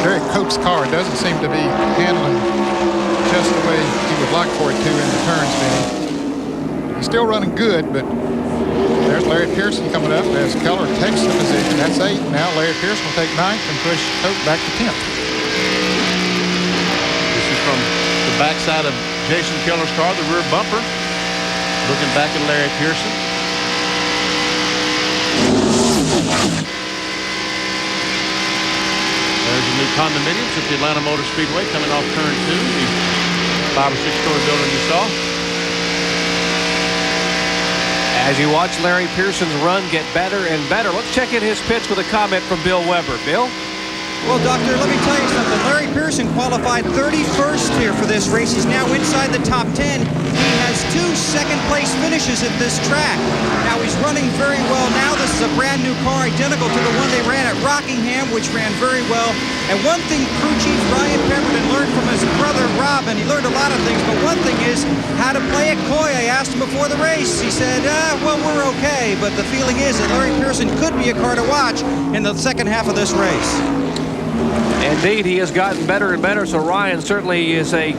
Speaker 7: Derek Cope's car doesn't seem to be handling just the way he would like for it to in the turns, Benny. He's still running good, but there's Larry Pearson coming up as Keller takes the position. That's 8th. Now Larry Pearson will take 9th and push Cope back to 10th.
Speaker 8: From the backside of Jason Keller's car, the rear bumper. Looking back at Larry Pearson. There's the new condominiums at the Atlanta Motor Speedway coming off turn 2. The 5 or 6 story building you saw.
Speaker 1: As you watch Larry Pearson's run get better and better, let's check in his pits with a comment from Bill Weber. Bill?
Speaker 5: Well, Doctor, let me tell you something. Larry Pearson qualified 31st here for this race. He's now inside the top 10. He has 2 second-place finishes at this track. Now, he's running very well now. This is a brand-new car, identical to the one they ran at Rockingham, which ran very well. And one thing crew chief Ryan Pemberton learned from his brother, Robin, he learned a lot of things, but one thing is how to play it coy. I asked him before the race. He said, well, we're okay. But the feeling is that Larry Pearson could be a car to watch in the second half of this race.
Speaker 1: Indeed, he has gotten better and better, so Ryan certainly is a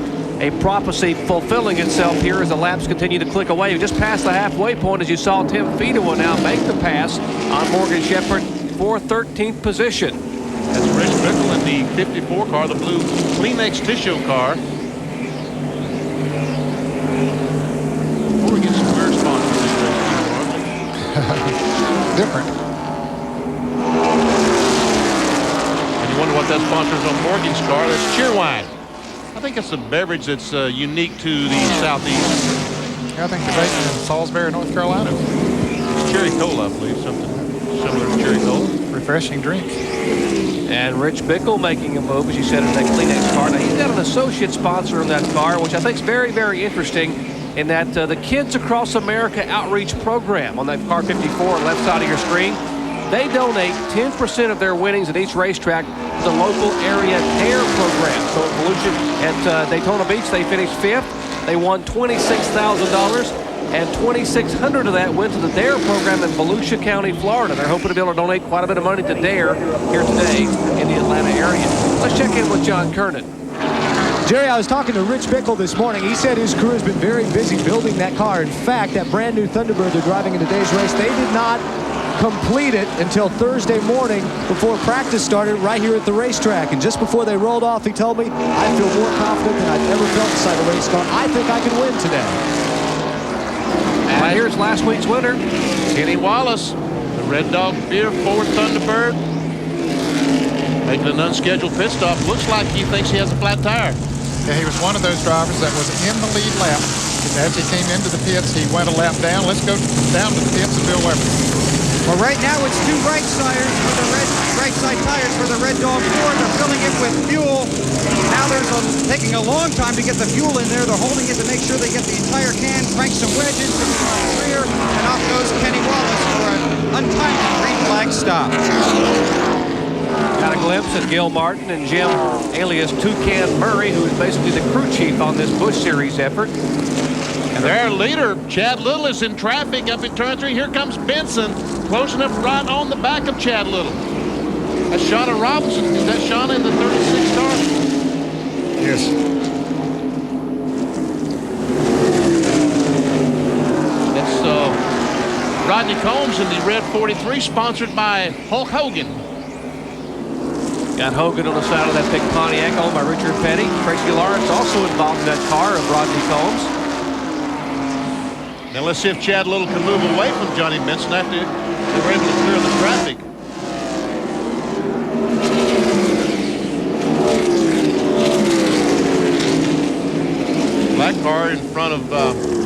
Speaker 1: prophecy fulfilling itself here as the laps continue to click away. We just passed the halfway point as you saw Tim Fedewa now make the pass on Morgan Shepherd for 13th position.
Speaker 8: That's Rich Bickle in the 54 car, the blue Kleenex tissue car. Before we get some weird sponsors
Speaker 7: Different.
Speaker 8: Wonder what that sponsors on Morgan's car. That's Cheerwine. I think it's a beverage that's unique to the Southeast.
Speaker 7: I think they're based in Salisbury, North Carolina.
Speaker 8: It's cherry cola, I believe, something similar to cherry cola.
Speaker 7: Refreshing drink.
Speaker 1: And Rich Bickle making a move, as you said, in that Kleenex car. Now, he's got an associate sponsor in that car, which I think is very, very interesting, in that the Kids Across America Outreach Program on that car 54 on the left side of your screen. They donate 10% of their winnings at each racetrack to the local area DARE program. So at Volusia, at Daytona Beach, they finished 5th. They won $26,000, and $2,600 of that went to the DARE program in Volusia County, Florida. They're hoping to be able to donate quite a bit of money to DARE here today in the Atlanta area. Let's check in with John Kernan.
Speaker 4: Jerry, I was talking to Rich Bickle this morning. He said his crew has been very busy building that car. In fact, that brand new Thunderbird they're driving in today's race, they did not complete it until Thursday morning before practice started right here at the racetrack. And just before they rolled off, he told me, I feel more confident than I've ever felt inside a race car. I think I can win today.
Speaker 1: And here's last week's winner,
Speaker 8: Kenny Wallace, the Red Dog Beer Ford Thunderbird, making an unscheduled pit stop. Looks like he thinks he has a flat tire.
Speaker 7: Yeah, he was one of those drivers that was in the lead lap. As he came into the pits, he went a lap down. Let's go down to the pits and Bill Weber.
Speaker 5: Well, right now it's 2 right side tires for the Red Dog Ford. They're filling it with fuel. Now taking a long time to get the fuel in there. They're holding it to make sure they get the entire can. Crank some wedges to the rear, and off goes Kenny Wallace for an untimely green flag stop.
Speaker 1: Got a glimpse at Gil Martin and Jim alias Toucan Murray, who is basically the crew chief on this Busch Series effort.
Speaker 8: And their leader, Chad Little, is in traffic up in turn 3. Here comes Benson, closing up right on the back of Chad Little. That's Shauna Robinson. Is that Shauna in the 36 car?
Speaker 7: Yes.
Speaker 8: It's Rodney Combs in the red 43, sponsored by Hulk Hogan.
Speaker 1: Got Hogan on the side of that big Pontiac owned by Richard Petty. Tracy Lawrence also involved in that car of Rodney Combs.
Speaker 8: Now let's see if Chad Little can move away from Johnny Benson after they were able to clear the traffic. Black car in front of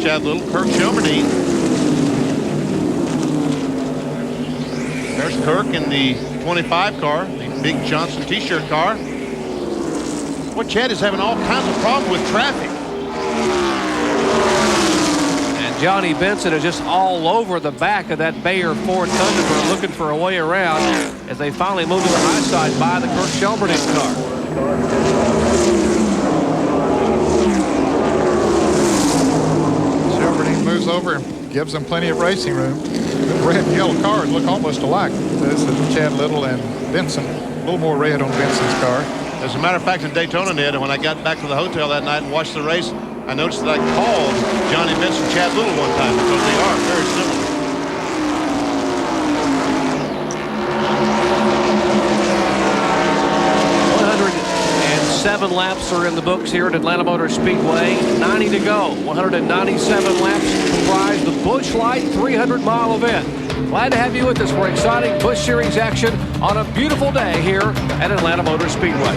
Speaker 8: Chad Little, Kirk Shelmerdine. There's Kirk in the 25 car, the Big Johnson t-shirt car. Boy, Chad is having all kinds of problems with traffic.
Speaker 1: And Johnny Benson is just all over the back of that Bayer Ford Thunderbird looking for a way around as they finally move to the high side by the Kirk Shelmerdine car.
Speaker 7: Shelmerdine moves over and gives them plenty of racing room. The red and yellow cars look almost alike. This is Chad Little and Benson. A little more red on Benson's car.
Speaker 8: As a matter of fact, in Daytona, Ned, when I got back to the hotel that night and watched the race, I noticed that I called Johnny Benson Chad Little one time because they are very similar.
Speaker 1: Seven laps are in the books here at Atlanta Motor Speedway. 90 to go. 197 laps comprise the Busch Light 300-mile event. Glad to have you with us for exciting Busch Series action on a beautiful day here at Atlanta Motor Speedway.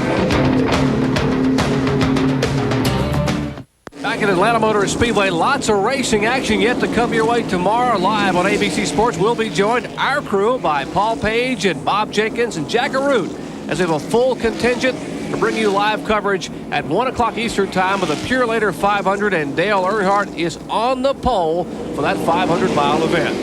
Speaker 1: Back at Atlanta Motor Speedway, lots of racing action yet to come your way tomorrow. Live on ABC Sports, we'll be joined, our crew, by Paul Page and Bob Jenkins and Jack Arute, as we have a full contingent to bring you live coverage at 1 o'clock Eastern time with the Pure Later 500, and Dale Earnhardt is on the pole for that 500-mile event.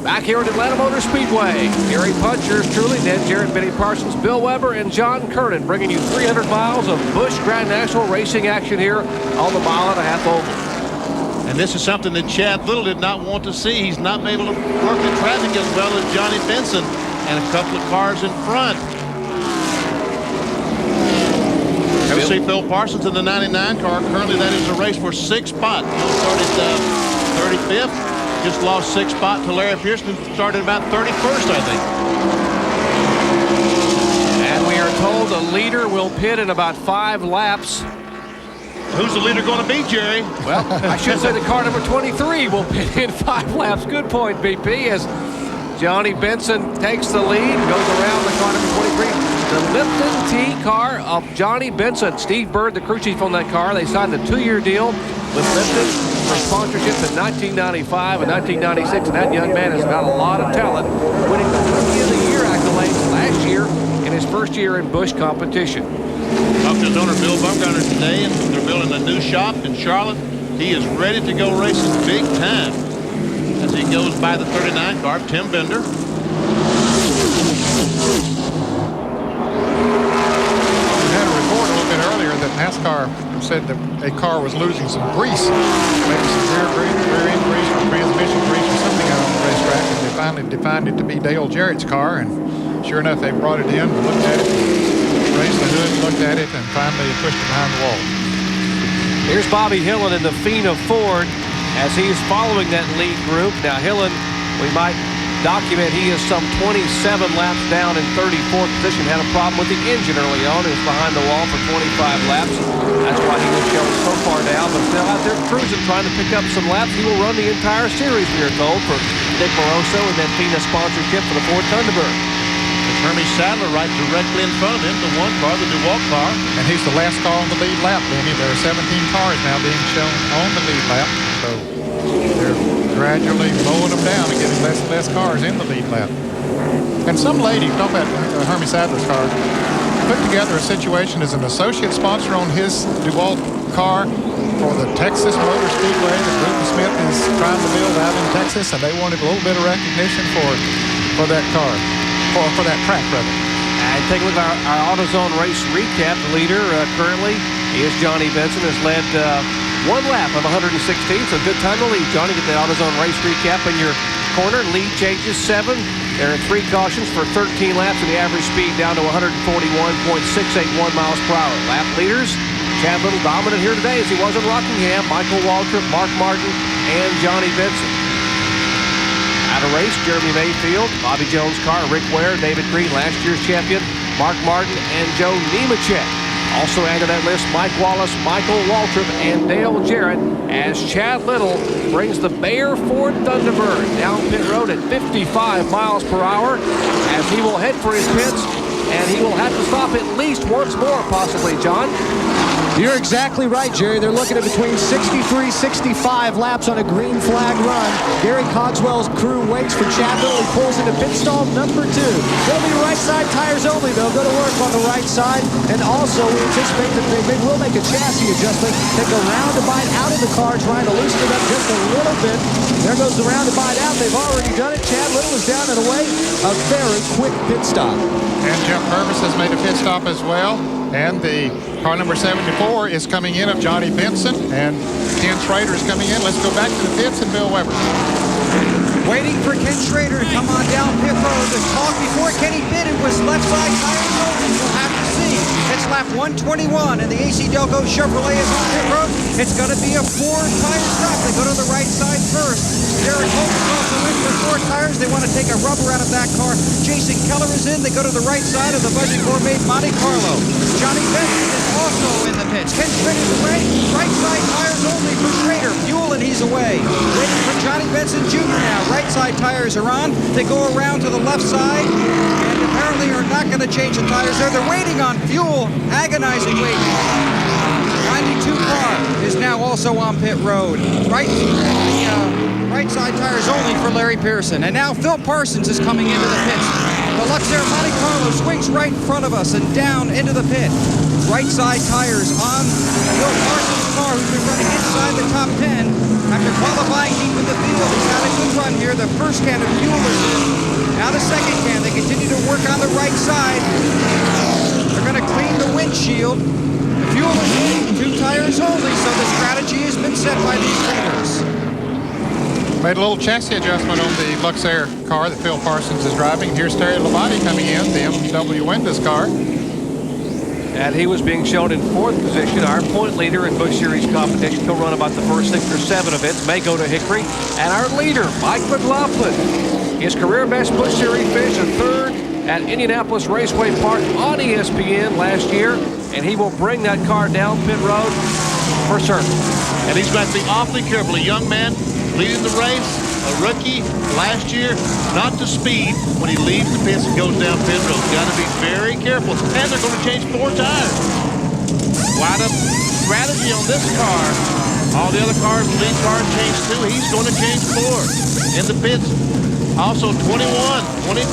Speaker 1: Back here at Atlanta Motor Speedway, Gary Punchers, truly, Ned Jarrett, Benny Parsons, Bill Weber, and John Kernan bringing you 300 miles of Busch Grand National racing action here on the mile-and-a-half oval.
Speaker 8: And this is something that Chad Little did not want to see. He's not able to work the traffic as well as Johnny Benson and a couple of cars in front. We see Phil Parsons in the 99 car. Currently, that is a race for 6th spot. He'll start at 35th. Just lost 6th spot to Larry Pearson, who started about 31st, I think.
Speaker 1: And we are told the leader will pit in about 5 laps.
Speaker 8: Who's the leader going to be, Jerry?
Speaker 1: Well, I should say the car number 23 will pit in 5 laps. Good point, BP, as Johnny Benson takes the lead, goes around the car number 23. The Lipton T car of Johnny Benson. Steve Bird, the crew chief on that car. They signed a 2-year deal with Lipton for sponsorship in 1995 and 1996. And that young man has got a lot of talent, winning the Rookie of the Year accolades last year in his first year in Busch competition.
Speaker 8: Talked to his owner, Bill Bumgarner, today, and they're building a new shop in Charlotte. He is ready to go racing big time as he goes by the 39 car, Tim Bender.
Speaker 7: Earlier that NASCAR said that a car was losing some grease, maybe some rear end grease or transmission grease or something out on the racetrack, and they finally defined it to be Dale Jarrett's car, and sure enough they brought it in, looked at it, raised the hood, looked at it, and finally pushed it behind the wall.
Speaker 1: Here's Bobby Hillen in the Fina Ford as he's following that lead group. Now Hillen, we might document he is some 27 laps down in 34th position. Had a problem with the engine early on. He was behind the wall for 25 laps. That's why he was shown so far down, but still out there cruising, trying to pick up some laps. He will run the entire series, we are told, for Nick Moroso and that FINA sponsorship for the Ford Thunderbird.
Speaker 8: It's Hermie Sadler right directly in front of him, the one car, the DeWalt car.
Speaker 7: And he's the last car on the lead lap, Benny. There are 17 cars now being shown on the lead lap, so they're gradually mowing them down and getting less and less cars in the lead lap. And some lady, talking about Hermie Sadler's car, put together a situation as an associate sponsor on his DeWalt car for the Texas Motor Speedway that Bruton Smith is trying to build out in Texas, and they wanted a little bit of recognition for that car. for that track, rather.
Speaker 1: And take a look at our AutoZone race recap. The leader currently is Johnny Benson, has led one lap of 116, so good time to lead. Johnny, get the AutoZone race recap in your corner. Lead changes 7. There are 3 cautions for 13 laps, and the average speed down to 141.681 miles per hour. Lap leaders, Chad Little dominant here today as he was in Rockingham. Michael Waltrip, Mark Martin, and Johnny Benson. Out of race, Jeremy Mayfield, Bobby Jones' car, Rick Ware, David Green, last year's champion, Mark Martin, and Joe Nemechek. Also added to that list, Mike Wallace, Michael Waltrip, and Dale Jarrett, as Chad Little brings the Bayer Ford Thunderbird down pit road at 55 miles per hour as he will head for his pits, and he will have to stop at least once more, possibly, John.
Speaker 4: You're exactly right, Jerry. They're looking at between 63, 65 laps on a green flag run. Gary Cogswell's crew waits for Chad Little. He pulls into pit stall number 2. They'll be right side tires only. They'll go to work on the right side. And also, we anticipate that they will make a chassis adjustment. Take a roundabout out of the car, trying to loosen it up just a little bit. There goes the roundabout out. They've already done it. Chad Little is down and away. A very quick pit stop.
Speaker 7: And Jeff Purvis has made a pit stop as well. And the car number 74 is coming in of Johnny Benson, and Ken Schrader is coming in. Let's go back to the pits and Bill Weber.
Speaker 5: Waiting for Ken Schrader to come on down pit road. The talk before Kenny pitted was left side tires only. We'll have to see. It's lap 121, and the AC Delco Chevrolet is on pit road. It's going to be a 4-tire stop. They go to the right side first. Derek Holt is also in for 4 tires. They want to take a rubber out of that car. Jason Keller is in. They go to the right side of the Budget Gourmet Monte Carlo. Johnny Benson is also in the pits. Ken Schrader's away. Right side tires only for Schrader. Fuel, and he's away. Waiting for Johnny Benson Jr. now. Right side tires are on. They go around to the left side, and apparently are not going to change the tires there. They're waiting on fuel. Agonizing waiting. 92 car is now also on pit road. Right side tires only for Larry Pearson. And now Phil Parsons is coming into the pits. The Luxair Monte Carlo swings right in front of us and down into the pit. Right side tires on Phil Parsons' car, who's been running inside the top 10. After qualifying deep in the field, he's had a good run here. The first can of fuel is in. Now the second can. They continue to work on the right side. They're going to clean the windshield. The fuel is in. 2 tires only, so the strategy has been set by these leaders.
Speaker 7: Made a little chassis adjustment on the Luxair car that Phil Parsons is driving. Here's Terry Labonte coming in, the MW Windows car.
Speaker 1: And he was being shown in 4th position, our point leader in Busch Series competition. He'll run about the first 6 or 7 events, may go to Hickory. And our leader, Mike McLaughlin, his career best Busch Series finish, a 3rd at Indianapolis Raceway Park on ESPN last year. And he will bring that car down pit road for certain.
Speaker 8: And he's got to be awfully careful. A young man leading the race, a rookie last year, not to speed when he leaves the pits and goes down pit road. Got to be very careful. And they're going to change 4 tires. Wide up strategy on this car. All the other cars, lead cars changed 2. He's going to change 4 in the pits. Also 21, 22,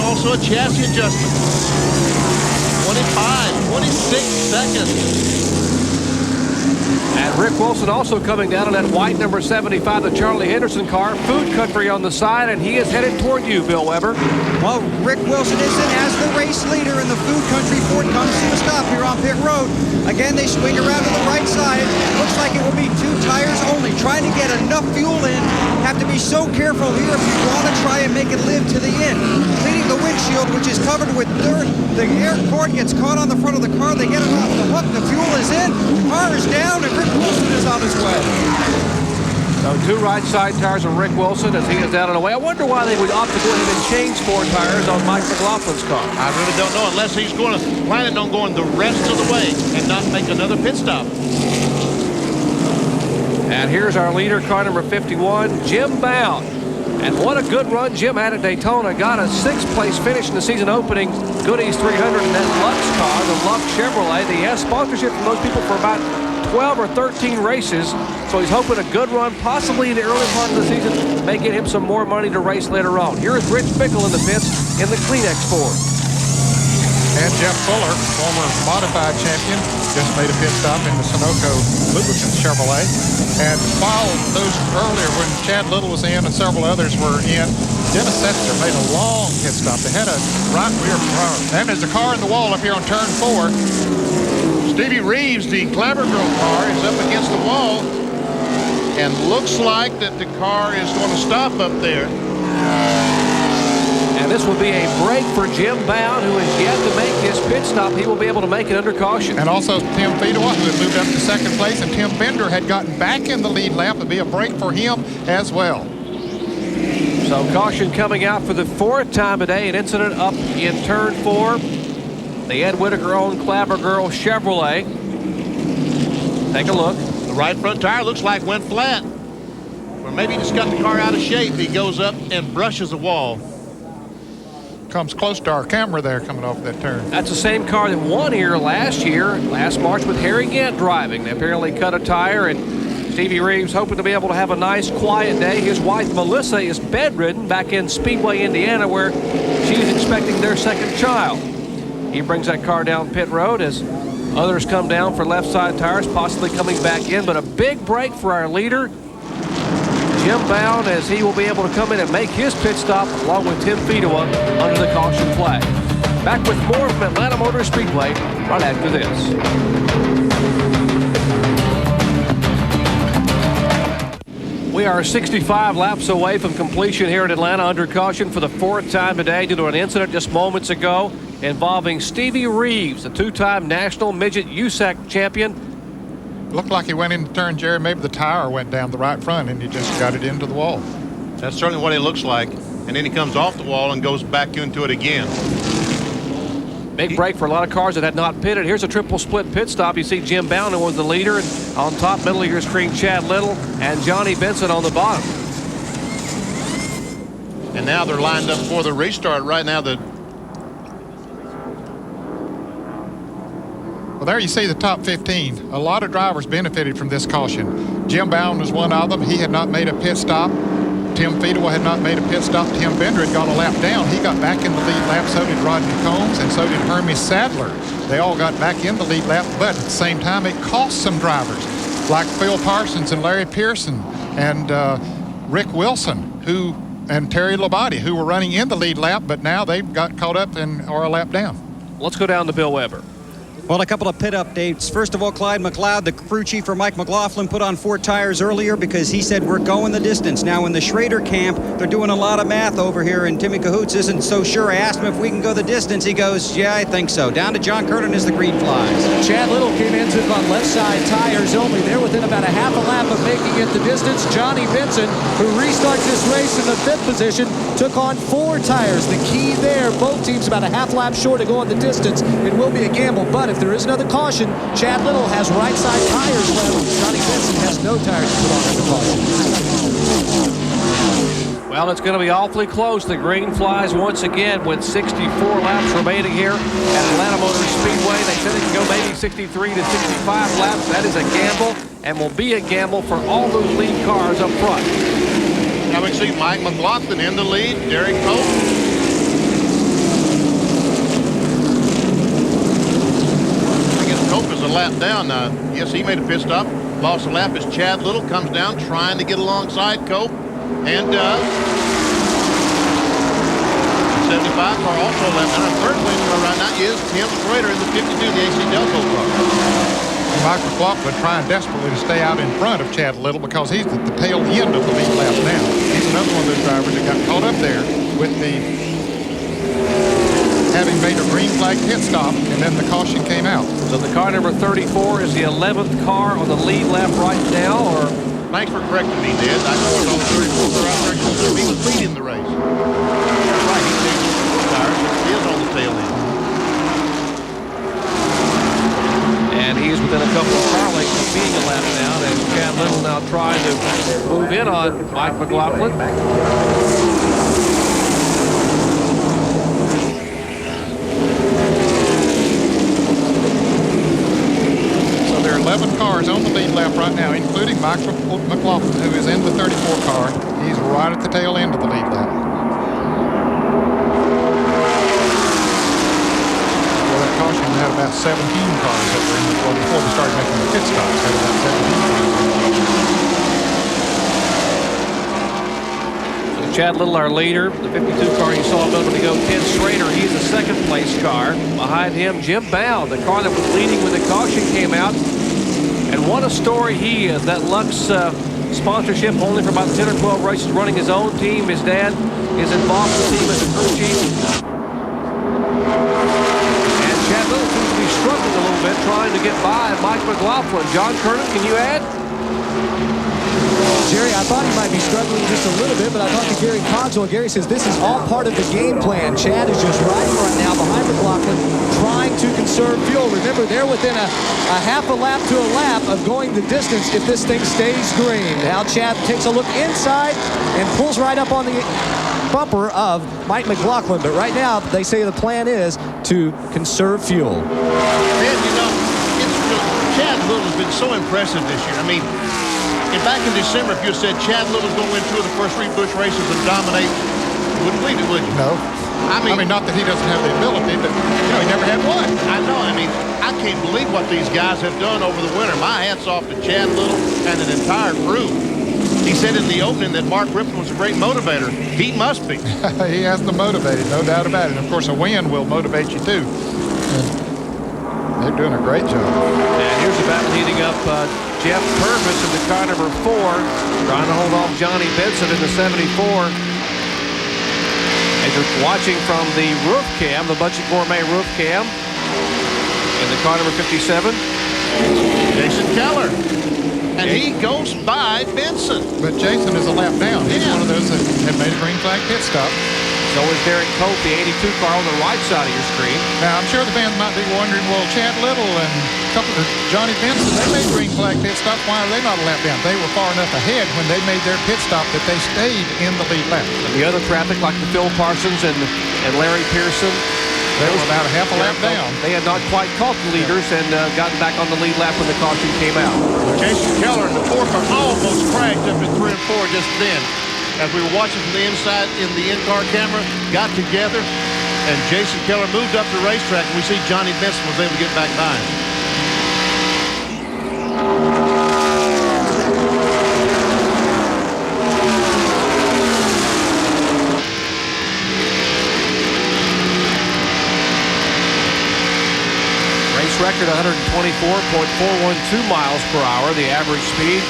Speaker 8: also a chassis adjustment. 25, 26 seconds.
Speaker 1: And Rick Wilson also coming down on that white number 75, the Charlie Henderson car. Food Country on the side, and he is headed toward you, Bill Weber.
Speaker 5: Well, Rick Wilson is in as the race leader, and the Food Country Ford comes to a stop here on pit road. Again, they swing around to the right side. Looks like it will be 2 tires only. Trying to get enough fuel in. Have to be so careful here if you want to try and make it live to the end. Cleaning the windshield, which is covered with dirt. The air cord gets caught on the front of the car. They get it off the hook. The fuel is in. The car is down, and Rick Wilson is on his way.
Speaker 1: So 2 right side tires of Rick Wilson as he is down and away. I wonder why they would opt to go ahead and change 4 tires on Mike McLaughlin's car.
Speaker 8: I really don't know, unless he's planning on going the rest of the way and not make another pit stop.
Speaker 1: And here's our leader, car number 51, Jim Bound. And what a good run Jim had at Daytona. Got a 6th place finish in the season opening Goodies 300 in that Lux car, the Lux Chevrolet. He has sponsorship from those people for about 12 or 13 races. So he's hoping a good run, possibly in the early part of the season, may get him some more money to race later on. Here is Rich Bickle in the pits in the Kleenex Ford.
Speaker 7: And Jeff Fuller, former modified champion, just made a pit stop in the Sunoco Lubricants Chevrolet. And while those earlier, when Chad Little was in and several others were in, Dennis Setzer made a long pit stop. They had a right rear car. And there's a car in the wall up here on turn 4.
Speaker 8: Stevie Reeves, the Clabber Girl car, is up against the wall. And looks like that the car is going to stop up there.
Speaker 1: And this will be a break for Jim Bound, who has yet to make his pit stop. He will be able to make it under caution.
Speaker 7: And also Tim Fedewa, who had moved up to second place, and Tim Bender had gotten back in the lead lap. It'll be a break for him as well.
Speaker 1: So caution coming out for the 4th time today. An incident up in turn 4. The Ed Whitaker-owned Clabber Girl Chevrolet. Take a look.
Speaker 8: The right front tire looks like went flat. Or maybe he just got the car out of shape. He goes up and brushes the wall.
Speaker 7: Comes close to our camera there coming off that turn.
Speaker 1: That's the same car that won here last March with Harry Gant driving. They apparently cut a tire, and Stevie Reeves hoping to be able to have a nice quiet day. His wife Melissa is bedridden back in Speedway, Indiana, where she's expecting their second child. He brings that car down pit road as others come down for left side tires, possibly coming back in. But a big break for our leader, Jim Bound, as he will be able to come in and make his pit stop along with Tim Fedewa under the caution flag. Back with more from Atlanta Motor Speedway right after this. We are 65 laps away from completion here at Atlanta under caution for the 4th time today due to an incident just moments ago involving Stevie Reeves, the 2-time National Midget USAC champion.
Speaker 7: Looked like he went into turn, Jerry. Maybe the tire went down the right front and he just got it into the wall.
Speaker 8: That's certainly what it looks like. And then he comes off the wall and goes back into it again.
Speaker 1: Big break for a lot of cars that had not pitted. Here's a triple split pit stop. You see Jim Bound, who was the leader, and on top, middle of your screen, Chad Little and Johnny Benson on the bottom.
Speaker 8: And now they're lined up for the restart. Right now,
Speaker 7: Well, there you see the top 15. A lot of drivers benefited from this caution. Jim Bound was one of them. He had not made a pit stop. Tim Fedewa had not made a pit stop. Tim Bender had gone a lap down. He got back in the lead lap. So did Rodney Combs, and so did Hermes Sadler. They all got back in the lead lap, but at the same time, it cost some drivers like Phil Parsons and Larry Pearson and Rick Wilson, and Terry Labate, who were running in the lead lap, but now they've got caught up and are a lap down.
Speaker 1: Let's go down to Bill Weber.
Speaker 5: Well, a couple of pit updates. First of all, Clyde McLeod, the crew chief for Mike McLaughlin, put on 4 tires earlier because he said we're going the distance. Now in the Schrader camp, they're doing a lot of math over here, and Timmy Cahoots isn't so sure. I asked him if we can go the distance. He goes, yeah, I think so. Down to John Curtin as the green flies.
Speaker 4: Chad Little came into it on left side tires only. They're within about a half a lap of making it the distance. Johnny Benson, who restarts this race in the 5th position, took on 4 tires. The key there, both teams about a half lap short to go on the distance. It will be a gamble, but if there is another caution, Chad Little has right side tires left. Johnny Benson has no tires to put on under caution.
Speaker 1: Well, it's going to be awfully close. The green flies once again with 64 laps remaining here at Atlanta Motor Speedway. They said it can go maybe 63 to 65 laps. That is a gamble and will be a gamble for all those lead cars up front.
Speaker 8: Now we see Mike McLaughlin in the lead, Derek Pope. Cope is a lap down. Yes, he made a pit stop. Lost a lap as Chad Little comes down trying to get alongside Cope. And 75 car also a lap down. Our 3rd place car right now is Tim Schrader in the 52, the AC Delco car.
Speaker 7: Mike McLaughlin trying desperately to stay out in front of Chad Little because he's at the tail end of the lead lap now. He's another one of those drivers that got caught up there with having made a green flag pit stop, and then the caution came out.
Speaker 1: So the car number 34 is the 11th car on the lead lap right now, or?
Speaker 8: Thanks for correcting me, Ned. I know it's all 34 car out there because he was leading the race. That's right, he changed the tires, but he is on the tail end.
Speaker 1: And he's within a couple of car lengths of being a lap down, and Chad Little now trying to move in on Mike McLaughlin.
Speaker 7: There are 11 cars on the lead lap right now, including Mike McLaughlin, who is in the 34 car. He's right at the tail end of the lead lap. Well, that about 17 cars that were in the well, before they started making the pit stops. Had about 17 cars.
Speaker 1: Chad Little, our leader, the 52 car you saw a moment ago, Ted Schrader, he's a second place car. Behind him, Jim Bound, the car that was leading when the caution came out. And what a story he is. That Lux sponsorship only for about 10 or 12 races, running his own team. His dad is involved with the team as a crew chief. And Chad Little seems to be struggling a little bit, trying to get by Mike McLaughlin. John Kernan, can you add?
Speaker 4: Jerry, I thought he might be struggling just a little bit, but I talked to Gary Cogswell. Gary says this is all part of the game plan. Chad is just riding right now behind McLaughlin, trying to conserve fuel. Remember, they're within a half a lap to a lap of going the distance if this thing stays green. Now Chad takes a look inside and pulls right up on the bumper of Mike McLaughlin. But right now, they say the plan is to conserve fuel.
Speaker 8: Man, you know, Chad Little has been so impressive this year. I mean, back in December, if you had said Chad Little's going to win 2 of the first 3 Busch races and dominate, you wouldn't believe it, would you?
Speaker 7: No.
Speaker 8: I mean,
Speaker 7: not that he doesn't have the ability, but, you know, he never had one.
Speaker 8: I know. I mean, I can't believe what these guys have done over the winter. My hat's off to Chad Little and an entire crew. He said in the opening that Mark Rippon was a great motivator. He must be.
Speaker 7: He has to motivate, no doubt about it. And of course, a win will motivate you, too. They're doing a great job.
Speaker 1: And here's the battle heating up. Jeff Purvis in the car number 4, trying to hold off Johnny Benson in the 74. As you're watching from the roof cam, the Budget Gourmet roof cam, in the car number 57.
Speaker 8: Jason Keller. And he goes by Benson.
Speaker 7: But Jason is a lap down. He's one of those that had made a green flag pit stop.
Speaker 1: So is Derek Cope, the 82 car on the right side of your screen.
Speaker 7: Now, I'm sure the fans might be wondering, well, Chad Little and a couple of Johnny Benson, they made green flag pit stops. Why are they not a lap down? They were far enough ahead when they made their pit stop that they stayed in the lead lap.
Speaker 1: And the other traffic, like the Phil Parsons and Larry Pearson,
Speaker 7: they were about a half a lap down.
Speaker 1: They had not quite caught the leaders and gotten back on the lead lap when the caution came out.
Speaker 8: Jason Keller and the 4 car almost crashed up at 3 and 4 just then. As we were watching from the inside in the in-car camera, got together, and Jason Keller moved up the racetrack, and we see Johnny Benson was able to get back by him.
Speaker 1: Race record 124.412 miles per hour, the average speed.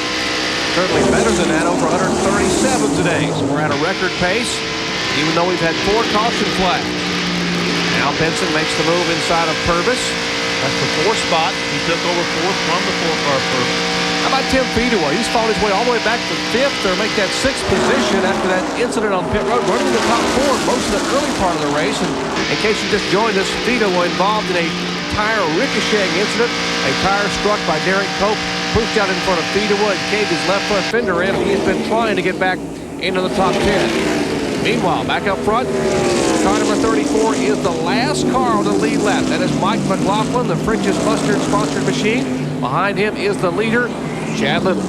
Speaker 1: Certainly better than that, over 137 today. So we're at a record pace, even though we've had 4 caution flags. Now Benson makes the move inside of Purvis.
Speaker 8: That's the 4th spot. He took over 4th from the 4-car Purvis.
Speaker 1: How about 10 feet away? He's fought his way all the way back to 5th or make that 6th position after that incident on pit road, running the top 4 most of the early part of the race. And in case you just joined us, Vito involved in a tire ricocheting incident. A tire struck by Derek Cope, pushed out in front of Fedewa and caved his left front fender in, and he's been trying to get back into the top 10. Meanwhile, back up front, car number 34 is the last car on the lead lap. That is Mike McLaughlin, the French's Mustard sponsored machine. Behind him is the leader, Chad Little.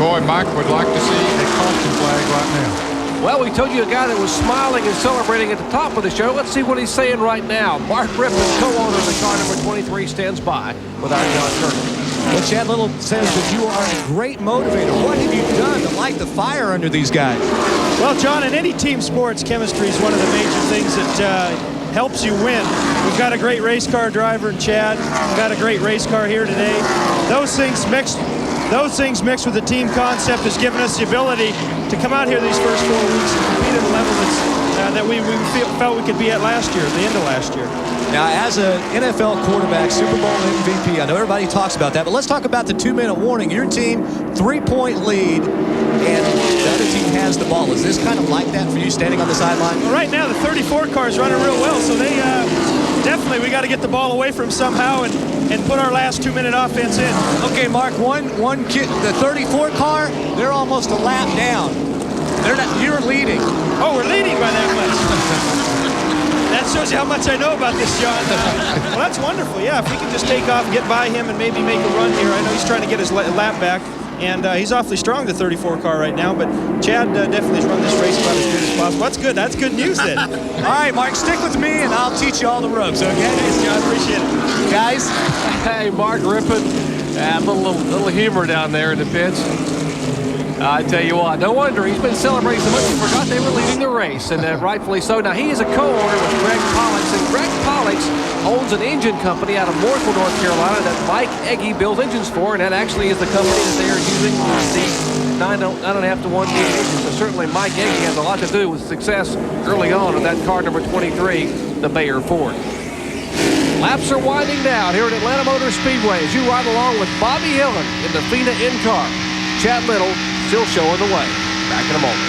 Speaker 7: Boy, Mike would like to see a caution flag right now.
Speaker 1: Well, we told you a guy that was smiling and celebrating at the top of the show. Let's see what he's saying right now. Mark Rippon, co-owner of the car number 23, stands by with our John Kernan.
Speaker 4: Well, Chad Little says that you are a great motivator. What have you done to light the fire under these guys?
Speaker 12: Well, John, in any team sports, chemistry is one of the major things that helps you win. We've got a great race car driver in Chad. We've got a great race car here today. Those things mixed with the team concept has given us the ability to come out here these first 4 weeks and compete at a level that we felt we could be at last year, at the end of last year.
Speaker 4: Now, as an NFL quarterback, Super Bowl MVP, I know everybody talks about that, but let's talk about the 2-minute warning. Your team, 3-point lead, and the other team has the ball. Is this kind of like that for you standing on the sideline?
Speaker 12: Well, right now, the 34 car is running real well, so they definitely, we got to get the ball away from somehow and put our last 2-minute offense in.
Speaker 4: Okay, Mark, one kid, the 34 car, they're almost a lap down. You're leading.
Speaker 12: Oh, we're leading by that much. That shows you how much I know about this, John. Well, that's wonderful. Yeah, if we can just take off, get by him, and maybe make a run here. I know he's trying to get his lap back. and he's awfully strong, the 34 car right now, but Chad definitely has run this race about as good as possible. That's good. That's good news then.
Speaker 4: All right, Mark, stick with me, and I'll teach you all the ropes, okay?
Speaker 12: Thanks, John. Appreciate it.
Speaker 4: Guys.
Speaker 1: Hey, Mark Rippon. A little humor down there in the pits. I tell you what, no wonder he's been celebrating so much he forgot they were leading the race, and rightfully so. Now, he is a co-owner with Greg Pollux, and Greg Pollux owns an engine company out of Mooresville, North Carolina that Mike Egge builds engines for, and that actually is the company that they are using the 9.5 to 1 engine. So certainly Mike Egge has a lot to do with success early on of that car number 23, the Bayer Ford. Laps are winding down here at Atlanta Motor Speedway as you ride along with Bobby Hillin in the FINA in-car. Chad Little still showing the way. Back in a moment.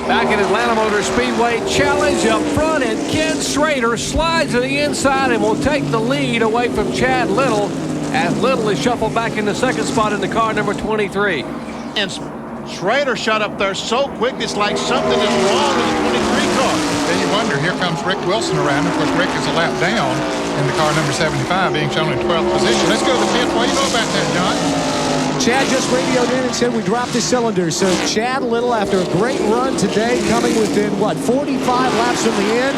Speaker 1: Back at Atlanta Motor Speedway, challenge up front, and Ken Schrader slides to the inside and will take the lead away from Chad Little as Little is shuffled back in the second spot in the car number 23.
Speaker 8: And Schrader shot up there so quick, it's like something is wrong with the 23 car.
Speaker 7: Then you wonder, here comes Rick Wilson around. Of course, Rick is a lap down in the car number 75, being shown in 12th position. Let's go to the pit. What do you know about that, John?
Speaker 4: Chad just radioed in and said we dropped his cylinder. So Chad Little, after a great run today, coming within, 45 laps from the end,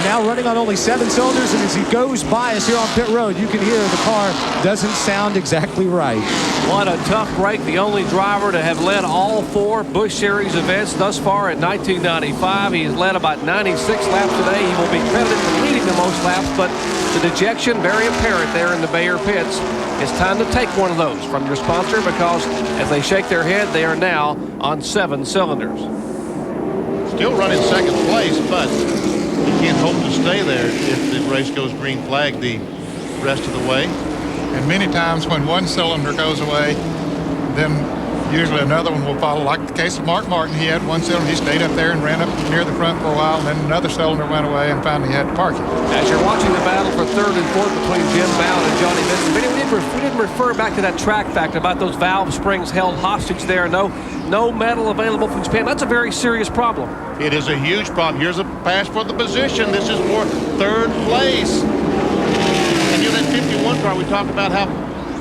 Speaker 4: now running on only 7 cylinders, and as he goes by us here on pit road, you can hear the car doesn't sound exactly right.
Speaker 1: What a tough break. The only driver to have led all 4 Busch Series events thus far in 1995. He has led about 96 laps today. He will be credited for leading the most laps, but the dejection very apparent there in the Bayer pits. It's time to take one of those from your sponsor, because as they shake their head, they are now on 7 cylinders.
Speaker 8: Still running second place, but you can't hope to stay there if the race goes green flag the rest of the way.
Speaker 7: And many times when one cylinder goes away, then usually another one will follow. Like the case of Mark Martin, he had one cylinder. He stayed up there and ran up near the front for a while, and then another cylinder went away and finally had to park it.
Speaker 1: As you're watching the battle for 3rd and 4th between Jim Bound and Johnny Benson, we didn't refer back to that track fact about those valve springs held hostage there. No metal available from Japan. That's a very serious problem.
Speaker 8: It is a huge problem. Here's a pass for the position. This is for 3rd place. And you're that 51 car. We talked about how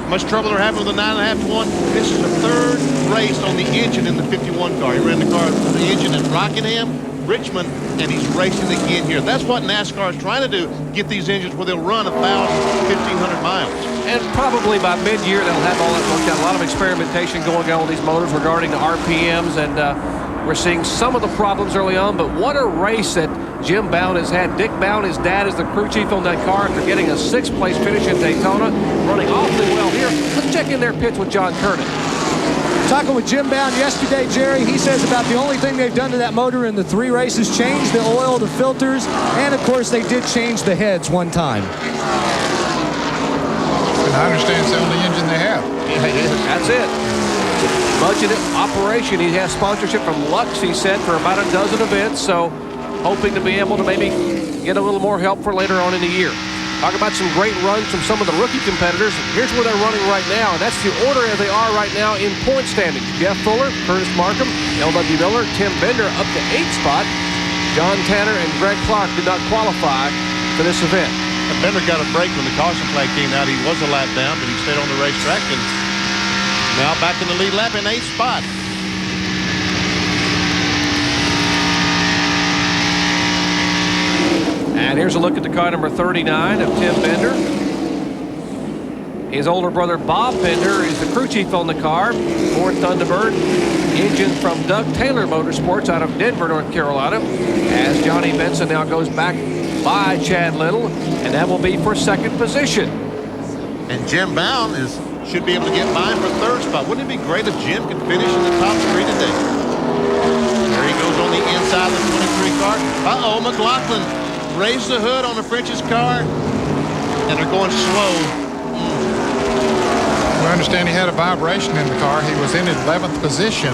Speaker 8: much trouble they're having with the 9.5 to 1. This is the 3rd race on the engine in the 51 car. He ran the car, the engine at Rockingham, Richmond, and he's racing again here. That's what NASCAR is trying to do, get these engines where they'll run 1,000, 1,500 miles.
Speaker 1: And probably by mid-year, they'll have all that worked out. A lot of experimentation going on with these motors regarding the RPMs, and we're seeing some of the problems early on, but what a race that Jim Bound has had. Dick Bound, his dad, is the crew chief on that car after getting a 6th place finish in Daytona, running awfully well here. Let's check in their pits with John Kernan.
Speaker 4: Talking with Jim Bound yesterday, Jerry, he says about the only thing they've done to that motor in the 3 races, changed the oil, the filters, and of course they did change the heads one time.
Speaker 7: And I understand it's the only engine they have.
Speaker 1: That's it. Budgeted operation. He has sponsorship from Lux, he said, for about a dozen events, so hoping to be able to maybe get a little more help for later on in the year. Talk about some great runs from some of the rookie competitors. Here's where they're running right now, and that's the order as they are right now in point standings. Jeff Fuller, Curtis Markham, L.W. Miller, Tim Bender up to 8th spot. John Tanner and Greg Clark did not qualify for this event.
Speaker 8: And Bender got a break when the caution flag came out. He was a lap down, but he stayed on the racetrack, and now back in the lead lap in 8th spot.
Speaker 1: And here's a look at the car number 39 of Tim Bender. His older brother Bob Bender is the crew chief on the car. Ford Thunderbird, engine from Doug Taylor Motorsports out of Denver, North Carolina. As Johnny Benson now goes back by Chad Little, and that will be for 2nd position.
Speaker 8: And Jim Bound should be able to get by for 3rd spot. Wouldn't it be great if Jim could finish in the top 3 today? There he goes on the inside of the 23 car. Uh-oh, McLaughlin raised the hood on the French's car, and they're going slow.
Speaker 7: We understand he had a vibration in the car. He was in 11th position.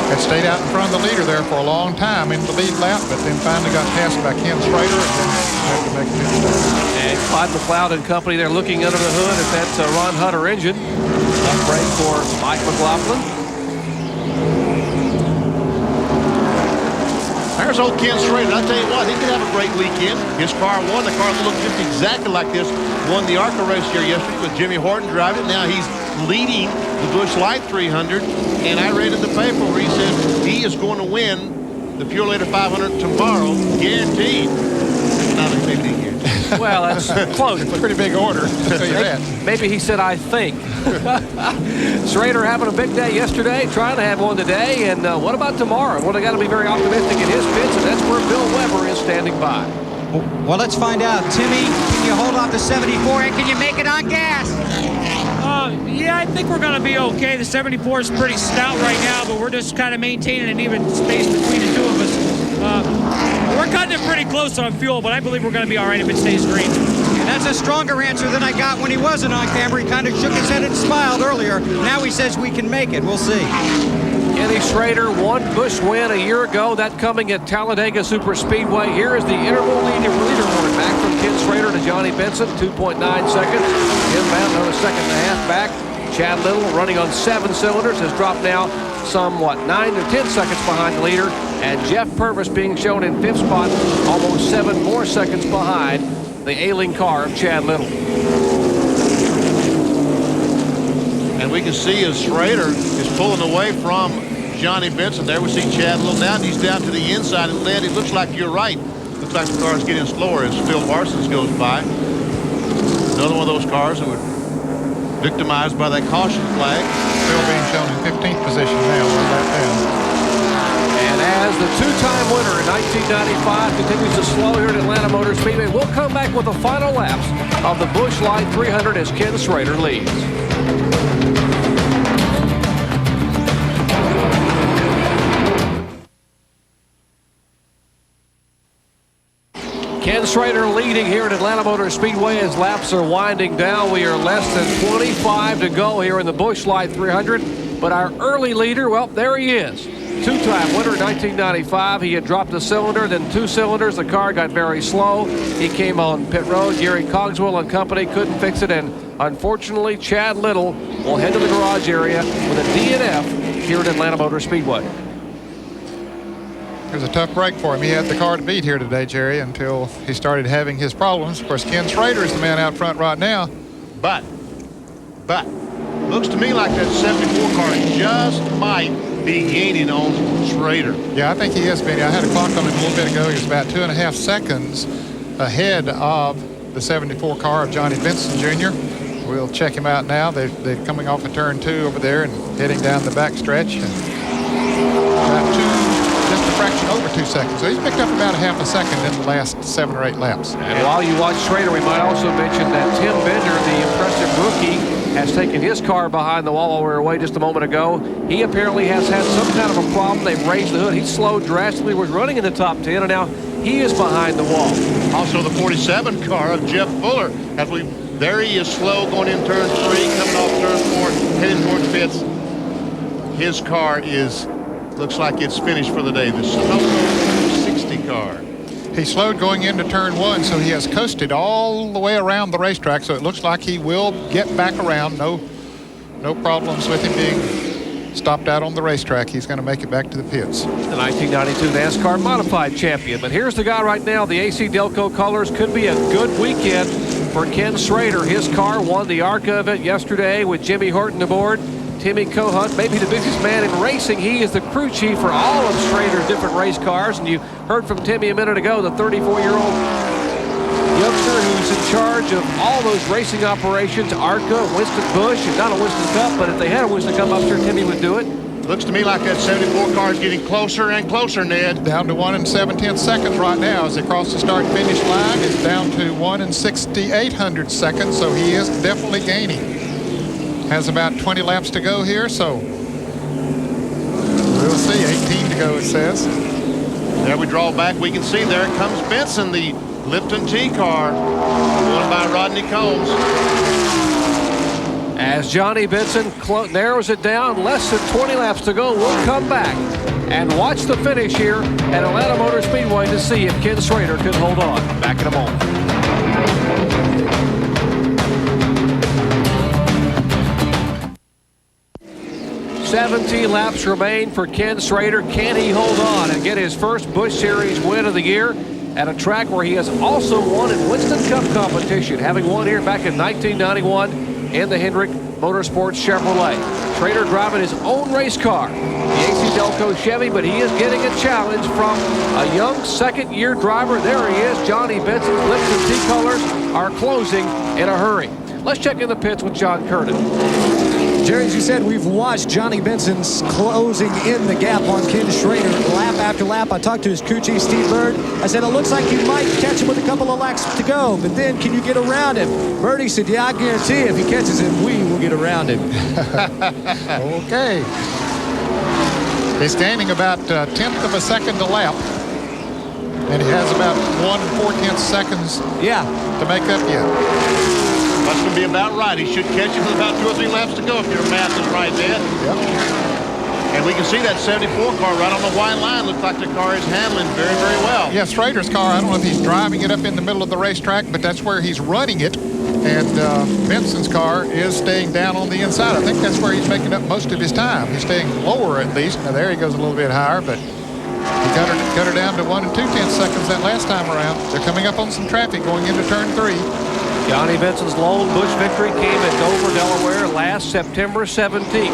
Speaker 7: Had stayed out in front of the leader there for a long time in the lead lap, but then finally got passed by Ken Schrader and then had to make a pit stop.
Speaker 1: And Clyde McLeod and company, they're looking under the hood at that Ron Hunter engine. Tough break for Mike McLaughlin.
Speaker 8: There's Here's old Ken Schrader. I tell you what, he could have a great weekend. His car won. The car that looked just exactly like this won the ARCA race here yesterday with Jimmy Horton driving it. Now he's leading the Busch Light 300. And I read in the paper where he says he is going to win the Pure Leader 500 tomorrow, guaranteed. Not a big deal.
Speaker 1: Well, that's close.
Speaker 7: It's a pretty big order. I'll tell you that.
Speaker 1: Maybe he said, I think. Schrader having a big day yesterday, trying to have one today. And what about tomorrow? Well, they got to be very optimistic in his pits, and that's where Bill Weber is standing by.
Speaker 5: Well, let's find out. Timmy, can you hold off the 74 and can you make it on gas?
Speaker 13: Yeah, I think we're going to be okay. The 74 is pretty stout right now, but we're just kind of maintaining an even space between the two of us. We're cutting it pretty close on fuel, but I believe we're going to be all right if it stays green.
Speaker 5: That's a stronger answer than I got when he wasn't on camera. He kind of shook his head and smiled earlier. Now he says we can make it. We'll see.
Speaker 1: Kenny Schrader won Busch win a year ago, that coming at Talladega Super Speedway. Here is the interval leaderboard back from Ken Schrader to Johnny Benson, 2.9 seconds. Inbound, another second and a half back. Chad Little, running on 7 cylinders, has dropped now somewhat 9 to 10 seconds behind the leader. And Jeff Purvis being shown in 5th spot, almost 7 more seconds behind the ailing car of Chad Little.
Speaker 8: And we can see as Schrader is pulling away from Johnny Benson. There we see Chad Little down. He's down to the inside. And Ned, it looks like you're right. Looks like the car's getting slower as Phil Parsons goes by. Another one of those cars that were victimized by that caution flag.
Speaker 7: Phil being shown in 15th position now. One lap down.
Speaker 1: And as the two-time winner in 1995 continues to slow here at Atlanta Motor Speedway, we'll come back with the final laps of the Busch Light 300 as Ken Schrader leads. Ken Schrader leading here at Atlanta Motor Speedway as laps are winding down. We are less than 25 to go here in the Busch Light 300. But our early leader, well, there he is. Two-time winner in 1995. He had dropped a cylinder, then 2 cylinders. The car got very slow. He came on pit road. Gary Cogswell and company couldn't fix it. And unfortunately, Chad Little will head to the garage area with a DNF here at Atlanta Motor Speedway.
Speaker 7: It was a tough break for him. He had the car to beat here today, Jerry, until he started having his problems. Of course, Ken Schrader is the man out front right now.
Speaker 8: But, looks to me like that 74 car just might be gaining on Schrader.
Speaker 7: Yeah, I think he is, Benny. I had a clock on him a little bit ago. He was about 2.5 seconds ahead of the 74 car of Johnny Benson Jr. We'll check him out now. They're coming off of turn 2 over there and heading down the back stretch. And just a fraction over 2 seconds. So he's picked up about a half a second in the last 7 or 8 laps.
Speaker 1: And while you watch Schrader, we might also mention that Tim Bender, the impressive rookie, has taken his car behind the wall while we were away just a moment ago. He apparently has had some kind of a problem. They've raised the hood. He slowed drastically, was running in the top 10, and now he is behind the wall.
Speaker 8: Also the 47 car of Jeff Fuller. There he is slow going in turn 3, coming off turn 4, heading towards pits. His car looks like it's finished for the day. The Sunoco 60 car.
Speaker 7: He slowed going into turn 1, so he has coasted all the way around the racetrack, so it looks like he will get back around. No problems with him being stopped out on the racetrack. He's going to make it back to the pits.
Speaker 1: The 1992 NASCAR Modified Champion. But here's the guy right now. The AC Delco colors could be a good weekend for Ken Schrader. His car won the ARCA event yesterday with Jimmy Horton aboard. Timmy Cohunt, maybe the busiest man in racing. He is the crew chief for all of Schrader's different race cars. And you heard from Timmy a minute ago, the 34-year-old youngster who's in charge of all those racing operations, ARCA, Winston Busch, and not a Winston Cup, but if they had a Winston Cup, I'm sure Timmy would do it.
Speaker 8: Looks to me like that 74 car is getting closer and closer, Ned.
Speaker 7: Down to 1 7/10 seconds right now as they cross the start-finish line. It's down to 1 6800 seconds, so he is definitely gaining. Has about 20 laps to go here, so we'll see. 18 to go, it says.
Speaker 8: There we draw back. We can see there comes Benson, the Lipton T car, won by Rodney Combs.
Speaker 1: As Johnny Benson narrows it down, less than 20 laps to go, we'll come back and watch the finish here at Atlanta Motor Speedway to see if Ken Schrader can hold on. Back in a moment. 17 laps remain for Ken Schrader. Can he hold on and get his first Busch Series win of the year at a track where he has also won in Winston Cup competition, having won here back in 1991 in the Hendrick Motorsports Chevrolet. Schrader driving his own race car, the AC Delco Chevy, but he is getting a challenge from a young second-year driver. There he is, Johnny Benson's Lipton T-colors are closing in a hurry. Let's check in the pits with John Curtin.
Speaker 4: Jerry, as you said, we've watched Johnny Benson's closing in the gap on Ken Schrader lap after lap. I talked to his crew chief, Steve Bird. I said, it looks like you might catch him with a couple of laps to go, but then can you get around him? Birdie said, yeah, I guarantee if he catches him, we will get around him.
Speaker 7: Okay. He's gaining about a tenth of a second a lap. And he has about 1 4/10 seconds to make up yet.
Speaker 8: That's going to be about right. He should catch him with about 2 or 3 laps to go if your math is right there.
Speaker 7: Yep.
Speaker 8: And we can see that 74 car right on the white line. Looks like the car is handling very, very well.
Speaker 7: Yeah, Schrader's car, I don't know if he's driving it up in the middle of the racetrack, but that's where he's running it. And Benson's car is staying down on the inside. I think that's where he's making up most of his time. He's staying lower at least. Now there he goes a little bit higher, but he cut her down to 1 2/10 seconds that last time around. They're coming up on some traffic going into turn 3.
Speaker 1: Johnny Benson's lone Busch victory came at Dover, Delaware last September 17th.